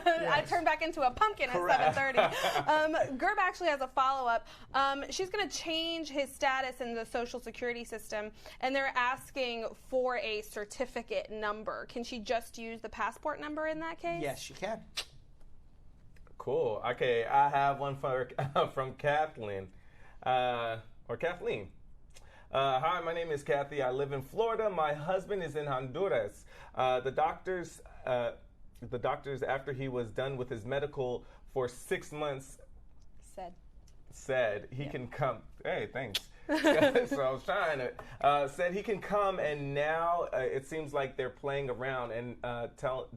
I turn back into a pumpkin at 7:30. Gerb actually has a follow-up. She's going to change his status in the Social Security system, and they're asking for a certificate number. Can she just use the passport number in that case? Yes, she can. Cool. Okay, I have one from Kathleen. Kathleen. Hi, my name is Kathy. I live in Florida. My husband is in Honduras. The doctors, after he was done with his medical for 6 months, said he can come. Hey, thanks. So I was trying to. Said he can come, and now it seems like they're playing around and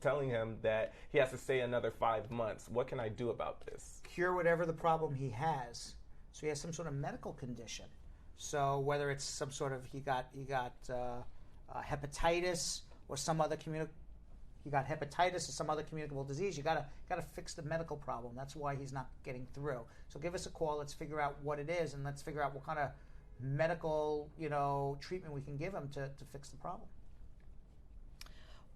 telling him that he has to stay another 5 months. What can I do about this? Cure whatever the problem he has. So he has some sort of medical condition. So whether it's some sort of he got hepatitis or some other communicable disease. You gotta fix the medical problem. That's why he's not getting through. So give us a call. Let's figure out what it is, and let's figure out what kind of medical treatment we can give him to fix the problem.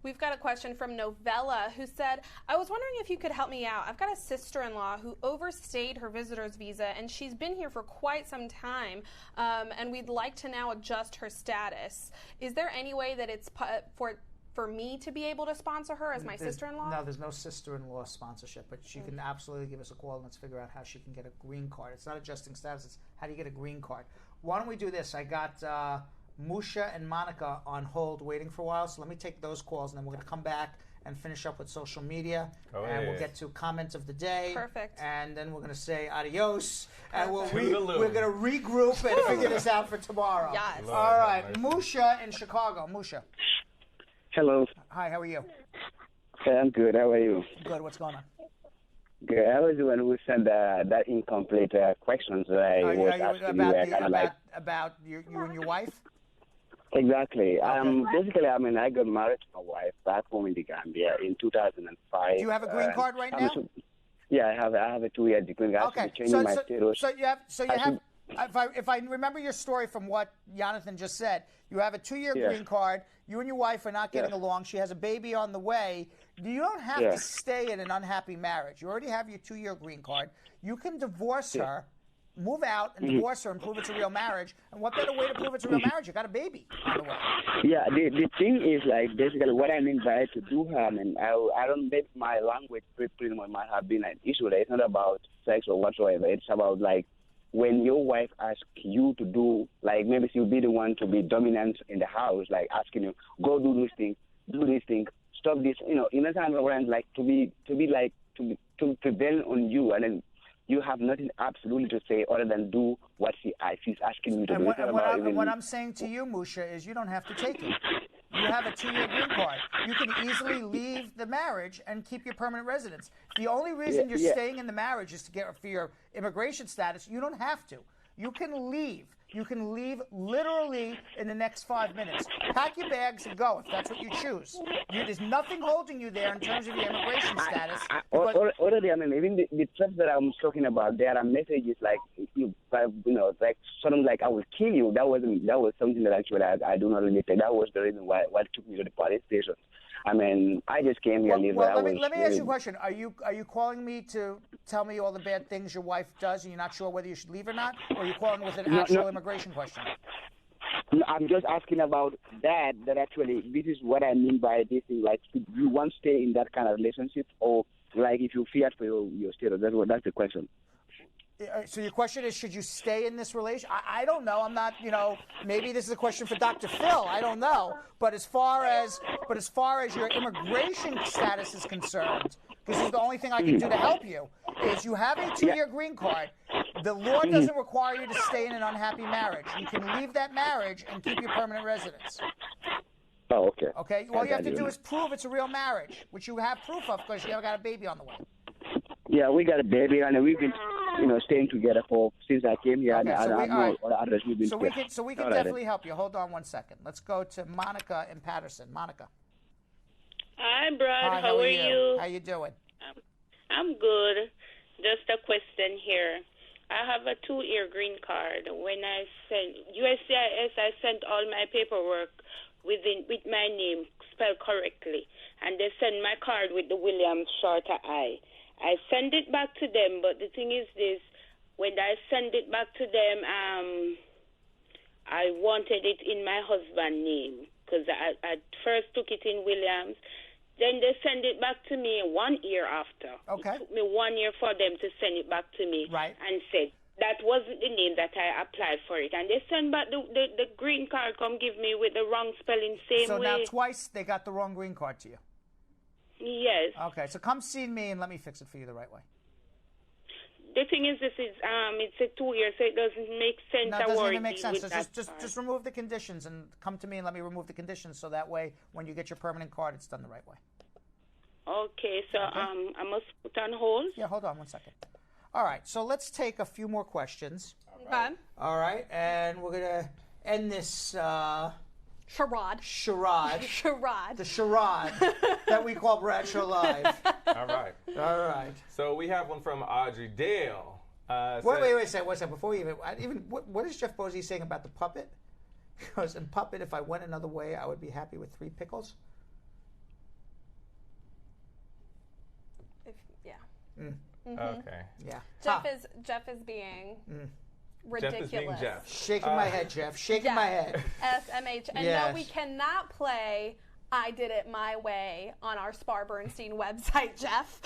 We've got a question from Novella who said, I was wondering if you could help me out. I've got a sister-in-law who overstayed her visitor's visa, and she's been here for quite some time, and we'd like to now adjust her status. Is there any way that it's for me to be able to sponsor her as my sister-in-law? No, there's no sister-in-law sponsorship, but she can absolutely give us a call and let's figure out how she can get a green card. It's not adjusting status, it's how do you get a green card. Why don't we do this? I got Musha and Monica on hold waiting for a while, so let me take those calls and then we're going to come back and finish up with social media, we'll get to comments of the day. Perfect. And then we're going to say adios, and we're going to regroup and figure this out for tomorrow. Yes. All right, Musha in Chicago. Musha. Hello. Hi, how are you? Hey, I'm good. How are you? Good. What's going on? Good. I was the one who sent that incomplete questions that I was asking about you and your wife? Exactly. Basically, I got married to my wife back home in the Gambia in 2005. Do you have a green card right now? Yeah, I have a 2-year green card. Okay. If I remember your story from what Jonathan just said, you have a 2-year green card. You and your wife are not getting along. She has a baby on the way. You don't have to stay in an unhappy marriage. You already have your 2-year green card. You can divorce her, move out and divorce her and prove it's a real marriage. And what better way to prove it's a real marriage? You got a baby on the way. Yeah, the thing is, like, basically what I mean by to do her, I don't make my language pretty much might have been an issue. It's not about sex or whatsoever. It's about, like, when your wife asks you to do, like, maybe she'll be the one to be dominant in the house, like asking you, go do this thing, stop this, in a time around, like, to prevail on you, and then you have nothing absolutely to say other than do what she's asking you to do. What I'm saying to you, Musha, is you don't have to take it. You have a 2-year green card. You can easily leave the marriage and keep your permanent residence. The only reason you're staying in the marriage is to get for your immigration status. You don't have to. You can leave. You can leave literally in the next 5 minutes. Pack your bags and go if that's what you choose. There's nothing holding you there in terms of your immigration status. Already, even the trips that I'm talking about, there are messages like, like sort of like I will kill you. That was something that actually I do not really take. That was the reason why it took me to the police station. I just came here. Let me ask you a question. Are you calling me to tell me all the bad things your wife does and you're not sure whether you should leave or not? Or are you calling with an actual immigration immigration question? No, I'm just asking about that actually, this is what I mean by this thing. Like, should you want to stay in that kind of relationship, or like if you fear for your status? That's the question. So your question is, should you stay in this relation? I don't know. I'm not, maybe this is a question for Dr. Phil. I don't know. But as far as your immigration status is concerned, because this is the only thing I can do to help you, is you have a 2-year green card. The law doesn't require you to stay in an unhappy marriage. You can leave that marriage and keep your permanent residence. Oh, okay. Okay? All you have to do is prove it's a real marriage, which you have proof of because you got a baby on the way. Yeah, we got a baby, and we've been, staying together since I came here. Okay, So we can definitely help you. Hold on one second. Let's go to Monica in Patterson. Monica. Hi, Brad. Hi, how are you? How you doing? I'm good. Just a question here. I have a 2-year green card. When I sent USCIS, I sent all my paperwork with my name spelled correctly, and they sent my card with the Williams shorter I. I send it back to them, but the thing is this: when I send it back to them, I wanted it in my husband's name because I first took it in Williams. Then they send it back to me 1 year after. Okay. It took me 1 year for them to send it back to me. Right. And said that wasn't the name that I applied for it. And they send back the green card, come give me with the wrong spelling, same So way. now twice they got the wrong green card to you. Yes. Okay, so come see me and let me fix it for you the right way. The thing is, this is it's a 2 year, so it doesn't make sense. No, it doesn't even make sense. So just remove the conditions and come to me and let me remove the conditions, so that way when you get your permanent card, it's done the right way. Okay, so I must put on hold. Yeah, hold on one second. All right, so let's take a few more questions. Okay. All right, and we're gonna end this charade. The charade that we call Bradshaw Live. All right. All right. So we have one from Audrey Dale. Wait a second. Before we what is Jeff Bosey saying about the puppet? Because in puppet, if I went another way, I would be happy with 3 pickles. Okay. Yeah. Jeff is being ridiculous. Jeff is being Jeff. Shaking my head, Jeff. Shaking my head. SMH. And no, we cannot play I Did It My Way on our Spar Bernstein website, Jeff.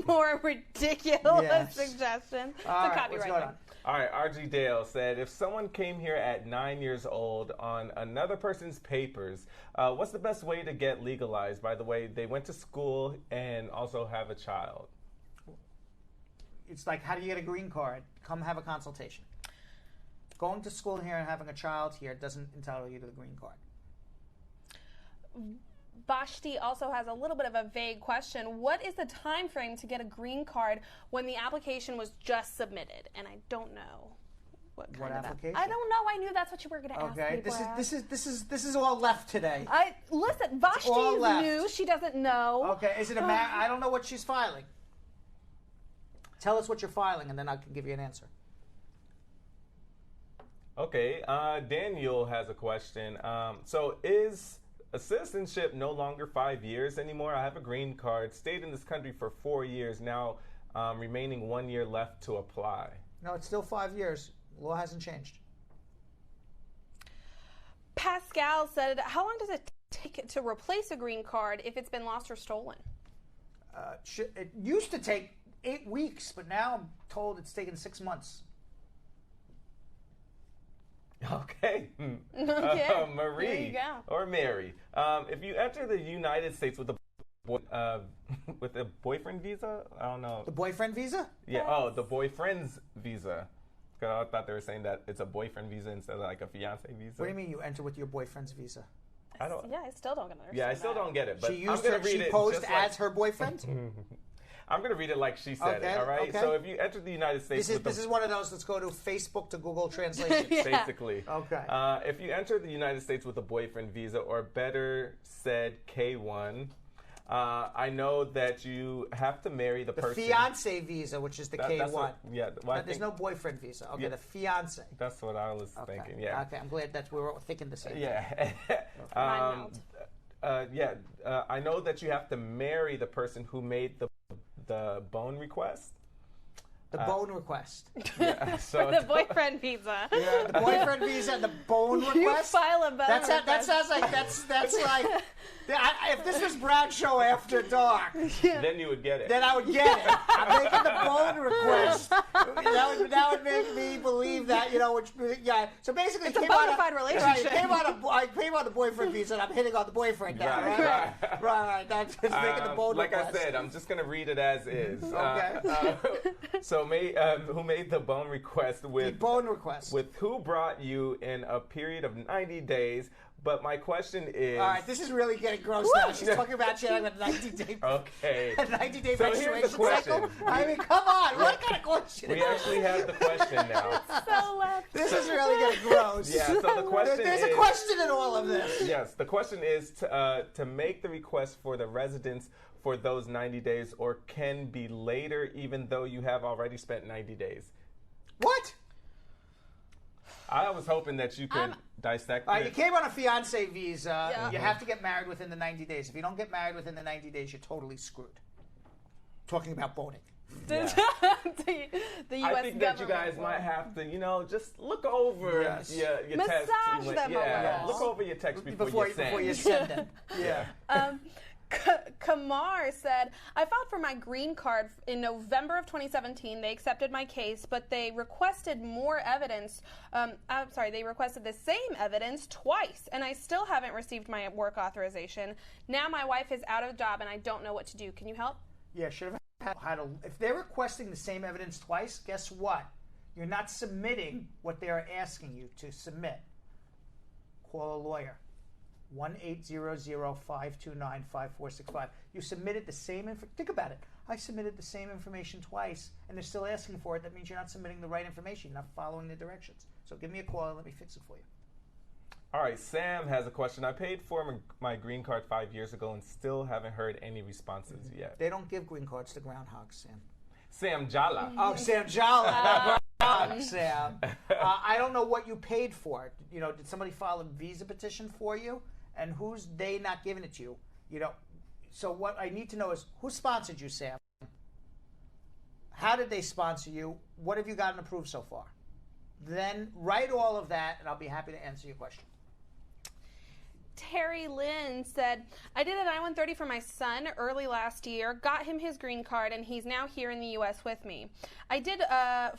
More ridiculous suggestion. It's a copyright thing. All right, RG Dale said, if someone came here at 9 years old on another person's papers, what's the best way to get legalized? By the way, they went to school and also have a child. It's like, how do you get a green card? Come have a consultation. Going to school here and having a child here doesn't entitle you to the green card. Vashti also has a little bit of a vague question. What is the time frame to get a green card when the application was just submitted? And I don't know what kind of application. I don't know. I knew that's what you were going to ask me. Okay, this is all left today. Listen, Vashti is new. She doesn't know. Okay, is it a I don't know what she's filing. Tell us what you're filing, and then I can give you an answer. Okay, Daniel has a question. So is a citizenship no longer 5 years anymore? I have a green card, stayed in this country for 4 years, now remaining 1 year left to apply. No, it's still 5 years. Law hasn't changed. Pascal said, how long does it take to replace a green card if it's been lost or stolen? It used to take 8 weeks, but now I'm told it's taken 6 months. Okay. Marie there you go. or Mary. If you enter the United States with a boyfriend visa, I don't know. The boyfriend visa? Yeah. Oh, the boyfriend's visa. Because I thought they were saying that it's a boyfriend visa instead of like a fiance visa. What do you mean you enter with your boyfriend's visa? I still don't understand. Yeah, I still don't get it. But she posed as her boyfriend? I'm going to read it like she said it, all right? Okay. So if you enter the United States... This is one of those, let's go to Facebook to Google Translation. Basically. Okay. If you enter the United States with a boyfriend visa, or better said, K1, I know that you have to marry the person... The fiance visa, which is the K1. There's no boyfriend visa. Okay, the fiance. That's what I was thinking, yeah. Okay, I'm glad that we were thinking the same thing. I know that you have to marry the person who made the bone request. The bone request. Yeah, so the boyfriend visa. Yeah, the boyfriend visa and the bone request. You file a bone request. That sounds like that's like. If this was Bradshaw After Dark, then you would get it. Then I would get it. I'm making the bone request. That would make me believe that, So basically, it's a bona fide relationship. I came on the boyfriend visa, and I'm hitting on the boyfriend now. Right. That's just making the bone request. Like I said, I'm just gonna read it as is. Okay. So, who made the bone request with? The bone request. With who brought you in a period of 90 days? But my question is... All right, this is really getting gross now. She's talking about she had a 90-day... Okay. A 90-day so menstruation here's the question. cycle? I mean, come on. What kind of question We actually have the question now. So left. This is really getting gross. Yeah, so the question There's a question in all of this. Yes, the question is to make the request for the residence for those 90 days or can be later even though you have already spent 90 days. What? I was hoping that you could dissect it. You came on a fiance visa. Yeah. You have to get married within the 90 days. If you don't get married within the 90 days, you're totally screwed. Talking about boning. Yeah. the U.S. I think that you guys might have to, just look over your text. Massage them a little. Look over your text before you send them. Yeah. Kamar said, I filed for my green card in November of 2017. They accepted my case, but they requested more evidence. They requested the same evidence twice, and I still haven't received my work authorization. Now my wife is out of a job, and I don't know what to do. Can you help? Yeah, should have had if they're requesting the same evidence twice, guess what? You're not submitting what they are asking you to submit. Call a lawyer. 1-800-529-5465. You submitted the same think about it. I submitted the same information twice, and they're still asking for it. That means you're not submitting the right information. You're not following the directions. So give me a call and let me fix it for you. All right, Sam has a question. I paid for my green card 5 years ago and still haven't heard any responses yet. They don't give green cards to groundhogs, Sam. Sam Jala. Oh, Sam Jala. Sam. I don't know what you paid for it. Did somebody file a visa petition for you? And who's they not giving it to you? So what I need to know is who sponsored you, Sam? How did they sponsor you? What have you gotten approved so far? Then write all of that, and I'll be happy to answer your question. Terry Lynn said, I did an I-130 for my son early last year, got him his green card, and he's now here in the U.S. with me. I did a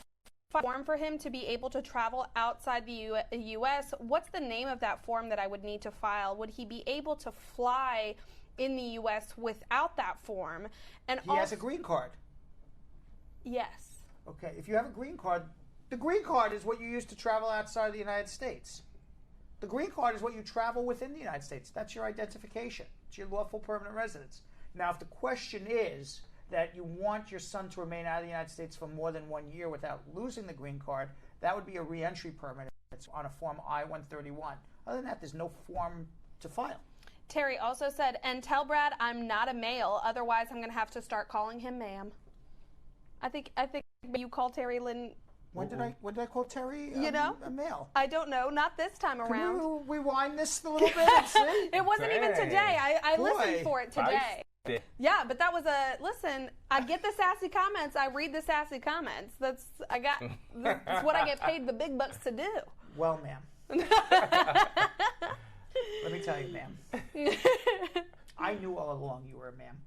form for him to be able to travel outside the U.S. What's the name of that form that I would need to file? Would he be able to fly in the U.S. without that form? And he has a green card. Yes. Okay, if you have a green card, the green card is what you use to travel outside the United States. The green card is what you travel within the United States. That's your identification. It's your lawful permanent residence. Now, if the question is that you want your son to remain out of the United States for more than 1 year without losing the green card, that would be a reentry permit. It's on a form I-131. Other than that, there's no form to file. Terry also said, and tell Brad I'm not a male, otherwise I'm going to have to start calling him ma'am. I think you call Terry Lynn. When did I call Terry a male? I don't know. Not this time around. Can we rewind this a little bit and see? It wasn't even today. I listened for it today. Yeah, but that was listen, I get the sassy comments. I read the sassy comments. That's what I get paid the big bucks to do. Well, ma'am. Let me tell you, ma'am. I knew all along you were a ma'am.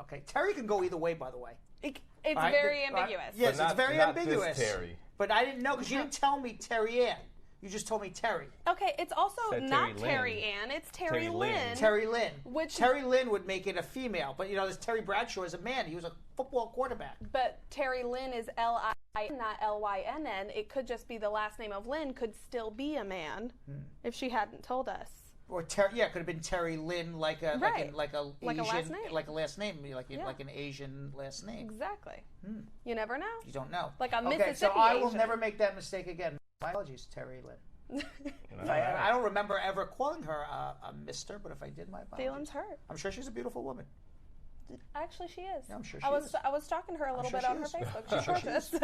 Okay, Terry can go either way, by the way. It's very ambiguous. Yes, it's very ambiguous. This Terry. But I didn't know because you didn't tell me Terry Ann. You just told me Terry. Okay, it's also not Terry Ann. It's Terry Lynn. Terry Lynn. Terry Lynn would make it a female, but this Terry Bradshaw is a man. He was a football quarterback. But Terry Lynn is L-I-N, not L-Y-N-N. It could just be the last name of Lynn could still be a man if she hadn't told us. Or Terry, it could have been Terry Lynn, like a Asian, like a last name, like an Asian last name. Exactly. You never know. You don't know. Like a Mississippi Okay, so I will Asian. never make that mistake again. My apologies, Terry Lynn. I don't remember ever calling her a mister, but if I did, my apologies. Feelings hurt. I'm sure she's a beautiful woman. Actually, she is. Yeah, I'm sure she is. I was stalking her a little bit on her Facebook. She sure is.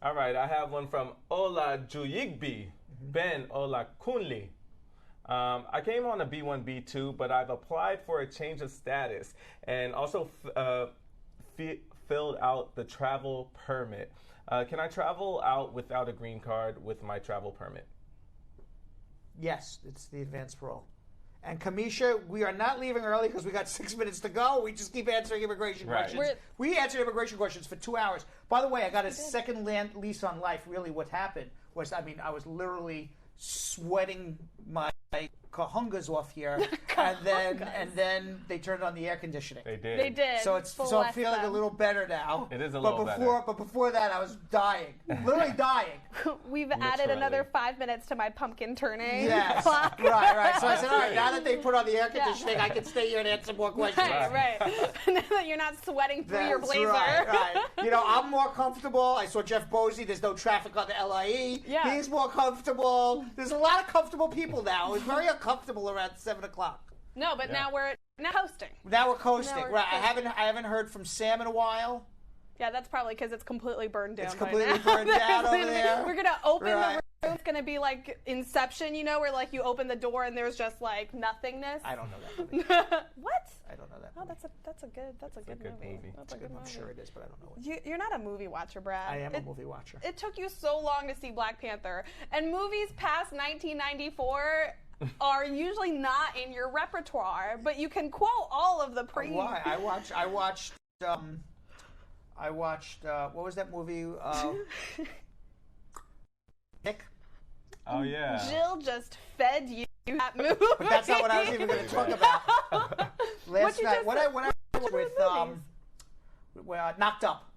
All right, I have one from Ola Juyigbi, Ben Ola Kunli. I came on a B1, B2, but I've applied for a change of status and also filled out the travel permit. Can I travel out without a green card with my travel permit? Yes, it's the advanced parole. And Kamisha, we are not leaving early because we got 6 minutes to go. We just keep answering immigration questions. We answered immigration questions for 2 hours. By the way, I got a second lease on life. Really, what happened was, I was literally sweating my kahungas off here, and then they turned on the air conditioning. They did. They did. So I'm feeling a little better now. It is a little better. But before that, I was dying, literally dying. We've added another 5 minutes to my pumpkin turning clock. Right. So I said, all right, now that they put on the air conditioning, I can stay here and answer more questions. Right. Now that you're not sweating through your blazer. Right. I'm more comfortable. I saw Jeff Bosey. There's no traffic on the LIE. Yeah. He's more comfortable. There's a lot of comfortable people now. It was very uncomfortable around 7 o'clock. No, but now we're coasting. Now we're coasting. Right. I haven't heard from Sam in a while. Yeah, that's probably because it's completely burned down. It's completely burned down over there. We're gonna open the room. It's gonna be like Inception, where like you open the door and there's just like nothingness. I don't know that movie. What? I don't know that. Oh, that's a good movie. That's a good movie. I'm sure it is, but I don't know it. You're not a movie watcher, Brad. I am a movie watcher. It took you so long to see Black Panther, and movies past 1994 are usually not in your repertoire, but you can quote all of the pre. Why? I watched what was that movie? Nick. Oh yeah. Jill just fed you that movie. But that's not what I was even going to talk about. Last night, when I was with Knocked Up.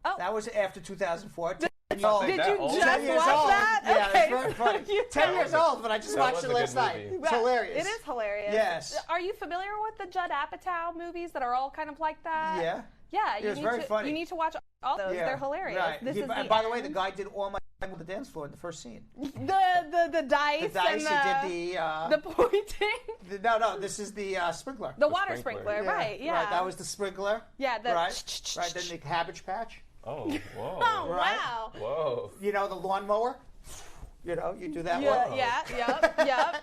Oh. That was after 2004. Did you just watch that? Yeah, okay. it's very funny. 10 years old, but I just watched it last night. It's hilarious. It is hilarious. Yes. Are you familiar with the Judd Apatow movies that are all kind of like that? Yeah. Yeah, It was very funny. You need to watch all those. Yeah. They're hilarious. Right. By the way, the guy did all my time on the dance floor in the first scene. The dice. The dice. And he did the pointing. No. This is the sprinkler. The water sprinkler. Right. Yeah. Right. That was the sprinkler. Yeah. Right. Then the cabbage patch. Oh, whoa. Oh, wow. Whoa. The lawnmower. You do that one. Yep.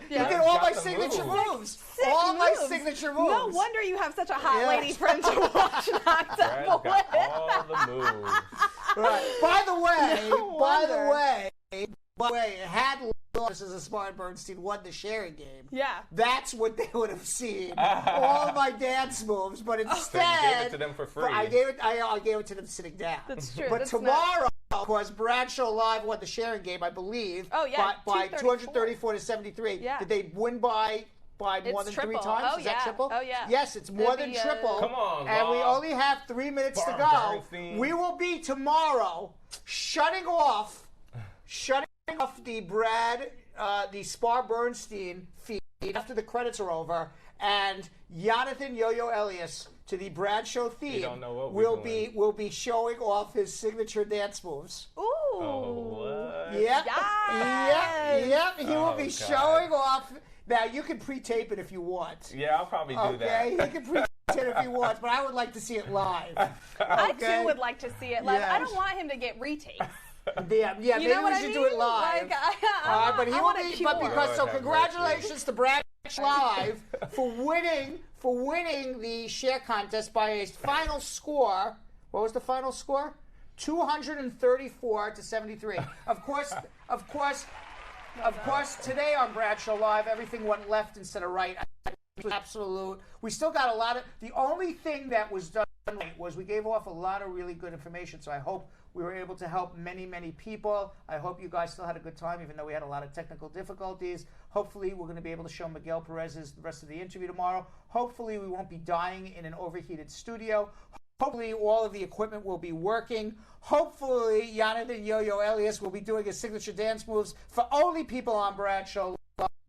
You did all my signature moves. All my signature moves. No wonder you have such a hot lady friend to watch Knocked Up with. All the moves. Right. By the way, had officers of Spar and Bernstein won the sharing game. Yeah. That's what they would have seen. All my dance moves, but instead, so you gave it to them for free. I gave it to them sitting down. That's true. But tomorrow, of course, Bradshaw Live won the sharing game, I believe. Oh yeah. By 234 to 73. Yeah. Did they win by more than triple. 3 times? Oh, Is that triple? Oh, yeah. Yes, it's more than triple. Come on, and we Bob. only have 3 minutes to Bar go. Bernstein. We will be tomorrow shutting off the Spar Bernstein feed after the credits are over, and Jonathan Yo-Yo Elias to the Bradshaw theme don't know what we're doing. will be showing off his signature dance moves. Ooh. Oh, what? Yep. Yes. Yep. He will be God. showing off. Now you can pre-tape it if you want. Yeah, I'll probably do that. Okay, he can pre-tape it if he wants, but I would like to see it live. I too would like to see it live. Yes. I don't want him to get retakes. Yeah, maybe we should do it live. Like, but he will be. But because congratulations to Brad Live for winning the share contest by a final score. What was the final score? 234 to 73. Of course. Today on Bradshaw Live, everything went left instead of right. It was absolute. We still got a lot of. The only thing that was done right was we gave off a lot of really good information. So I hope we were able to help many, many people. I hope you guys still had a good time, even though we had a lot of technical difficulties. Hopefully, we're going to be able to show Miguel Perez's the rest of the interview tomorrow. Hopefully, we won't be dying in an overheated studio. Hopefully, all of the equipment will be working. Hopefully, Jonathan Yo-Yo Elias will be doing his signature dance moves for only people on Bradshaw.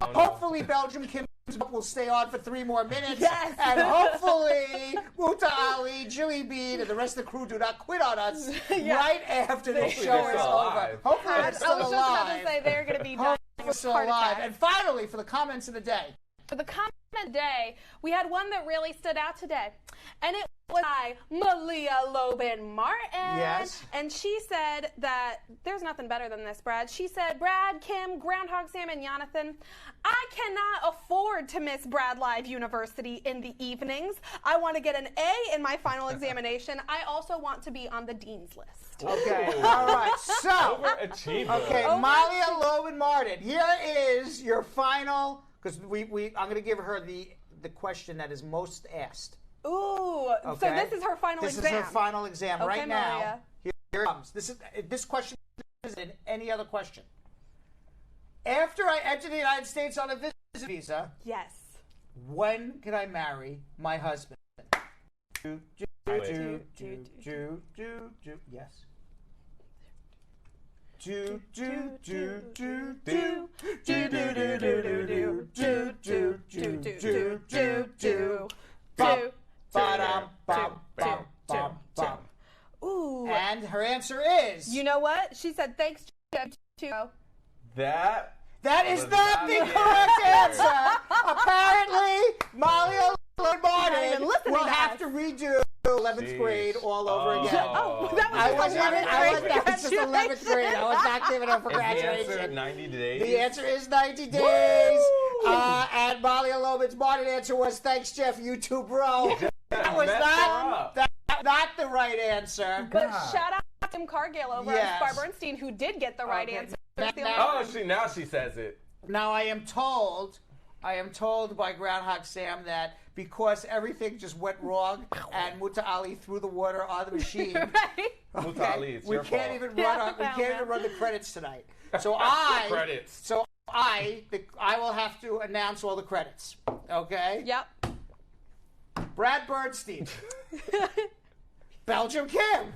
Hopefully, Belgium Kim will stay on for 3 more minutes. Yes. And hopefully, Muta Ali, Jilly Bean, and the rest of the crew do not quit on us right after the show is over. Hopefully, they're still alive. I was just about to say they're going to be dying. Hopefully, still alive. And finally, for the comments of the day. For the comment today, we had one that really stood out today, and it was by Malia Lobin Martin. Yes. And she said that there's nothing better than this, Brad. She said, Brad, Kim, Groundhog Sam, and Jonathan, I cannot afford to miss Brad Live University in the evenings. I want to get an A in my final examination. I also want to be on the dean's list. Okay, all right. So, Overachiever. okay, Malia Lobin Martin, here is your final, because I'm going to give her the question that is most asked. Ooh, Okay. so this is her final This exam. is her final exam Okay, right now. Maria. Here it comes. This question is in any other question. After I enter the United States on a visit visa, yes. When can I marry my husband? Yes. Ooh. And her answer is. You know what? She said thanks to That is not the correct answer. Apparently, Malia Martin will have to redo 11th grade all over again. Oh, that was 11th grade. That was just 11th grade. I was not giving her for graduation. Is the answer 90 days? The answer is 90 days. And Malia Lobin's Martin answer was, thanks, Jeff, you too, bro. That was not the right answer. But shout out to Tim Cargill over at Spar Bernstein, who did get the right answer. Now she says it. Now I am told by Groundhog Sam that because everything just went wrong and Muta Ali threw the water on the machine, Muta Ali, it's we your can't fault. even run the credits tonight. So I will have to announce all the credits. Okay? Yep. Brad Bernstein, Belgium Kim,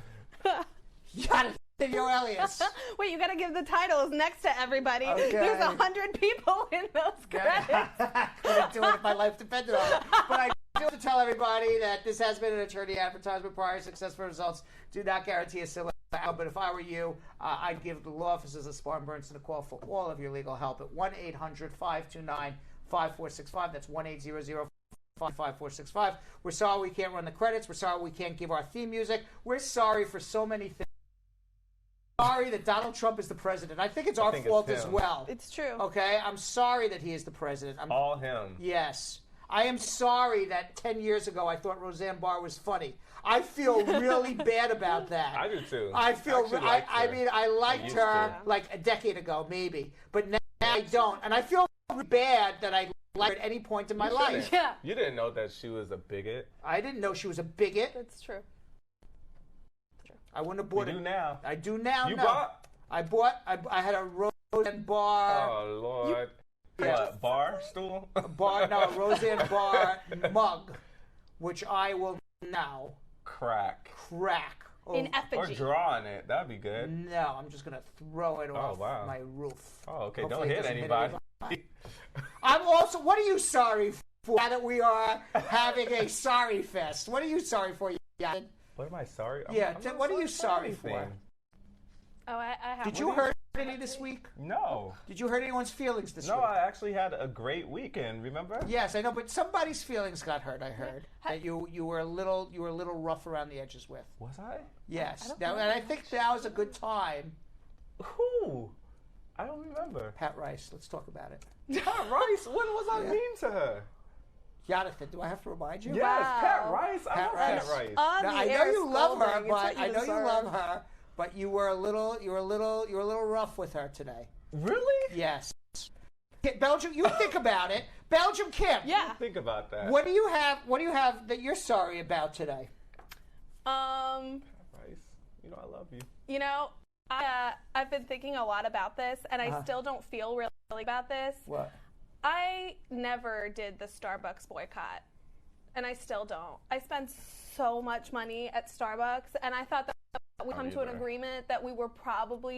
Jonathan Elias. Wait, you got to give the titles next to everybody. Okay. There's 100 people in those credits. I couldn't do it if my life depended on it. But I do have to tell everybody that this has been an attorney advertisement. Prior successful results do not guarantee a similar outcome. But if I were you, I'd give the law offices of Spar and Bernstein a call for all of your legal help at 1-800-529-5465. That's 1-800-5465. We're sorry we can't run the credits. We're sorry we can't give our theme music. We're sorry for so many things. Sorry that Donald Trump is the president. I think it's our fault as well. It's true. Okay? I'm sorry that he is the president. All him. Yes. I am sorry that 10 years ago I thought Roseanne Barr was funny. I feel really bad about that. I do too. I liked her like a decade ago, maybe. But now I don't. And I feel bad that I liked her at any point in my life. Yeah. You didn't know that she was a bigot. I didn't know she was a bigot. That's true. I wouldn't have bought it. You do now. I do now. You no. bought? I had a Roseanne Barr. Oh, Lord. What, bar stool? A Roseanne Barr mug, which I will now crack. In effigy. Or draw on it. That'd be good. No, I'm just going to throw it off my roof. Oh, okay. Hopefully Don't hit anybody. I'm also, what are you sorry for now that we are having a sorry fest? What are you sorry for, Jan? What am I sorry? What are you sorry for? Oh, I have. Did you hurt any this week? No. Did you hurt anyone's feelings this week? No, I actually had a great weekend. Remember? Yes, I know, but somebody's feelings got hurt. I heard that you were a little rough around the edges with. Was I? Yes. And I think now is a good time. Who? I don't remember. Pat Rice. Let's talk about it. Pat Rice? When was I mean to her? Jonathan, do I have to remind you? Yes, Wow. Pat Rice. I love Pat Rice. Now, I know you love her, but you were a little rough with her today. Really? Yes. Belgium, you think about it. Belgium Kim. Yeah. Think about that. What do you have that you're sorry about today? Pat Rice, you know I love you. You know, I've been thinking a lot about this, and I still don't feel really about this. What? I never did the Starbucks boycott, and I still don't. I spend so much money at Starbucks, and I thought that we come to an agreement that we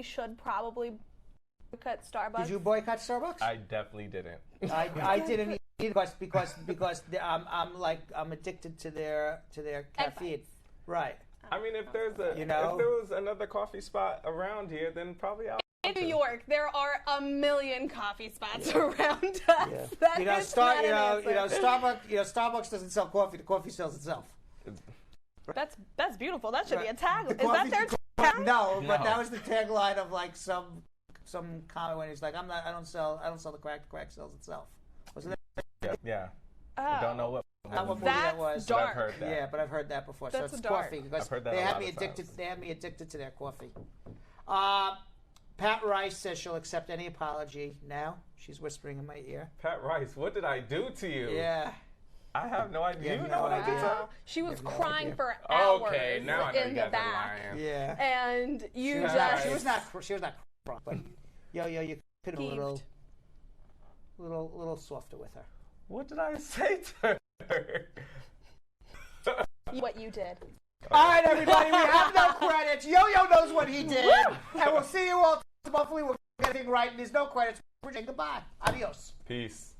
should probably boycott Starbucks. Did you boycott Starbucks? I definitely didn't. I didn't either because I'm addicted to their caffeine. Right. I mean, if there was another coffee spot around here, then probably I'll In New York, there are a million coffee spots around us. That is not an answer. Starbucks doesn't sell coffee. The coffee sells itself. That's beautiful. That should be a tagline. Is that their tagline? No, but that was the tagline of like some comment when he's like, I don't sell the crack. The crack sells itself. Wasn't it? Yeah. Oh. I don't know what movie that was. Dark. I've heard that. Yeah, but I've heard that before. That's so it's dark. coffee because I've heard that they a had lot me of addicted. times. They had me addicted to their coffee. Pat Rice says she'll accept any apology now. She's whispering in my ear. Pat Rice, what did I do to you? Yeah. I have no idea. You You know what I did to her? She was crying for hours Okay, now I know in you the guys are back. lying. Yeah. And you She was not crying, but you could have been a little softer with her. What did I say to her? What you did. All right, everybody, we have no credits. Yo-Yo knows what he did. And we'll see you all. Hopefully we'll get everything right. And there's no credits. We're saying goodbye. Adios. Peace.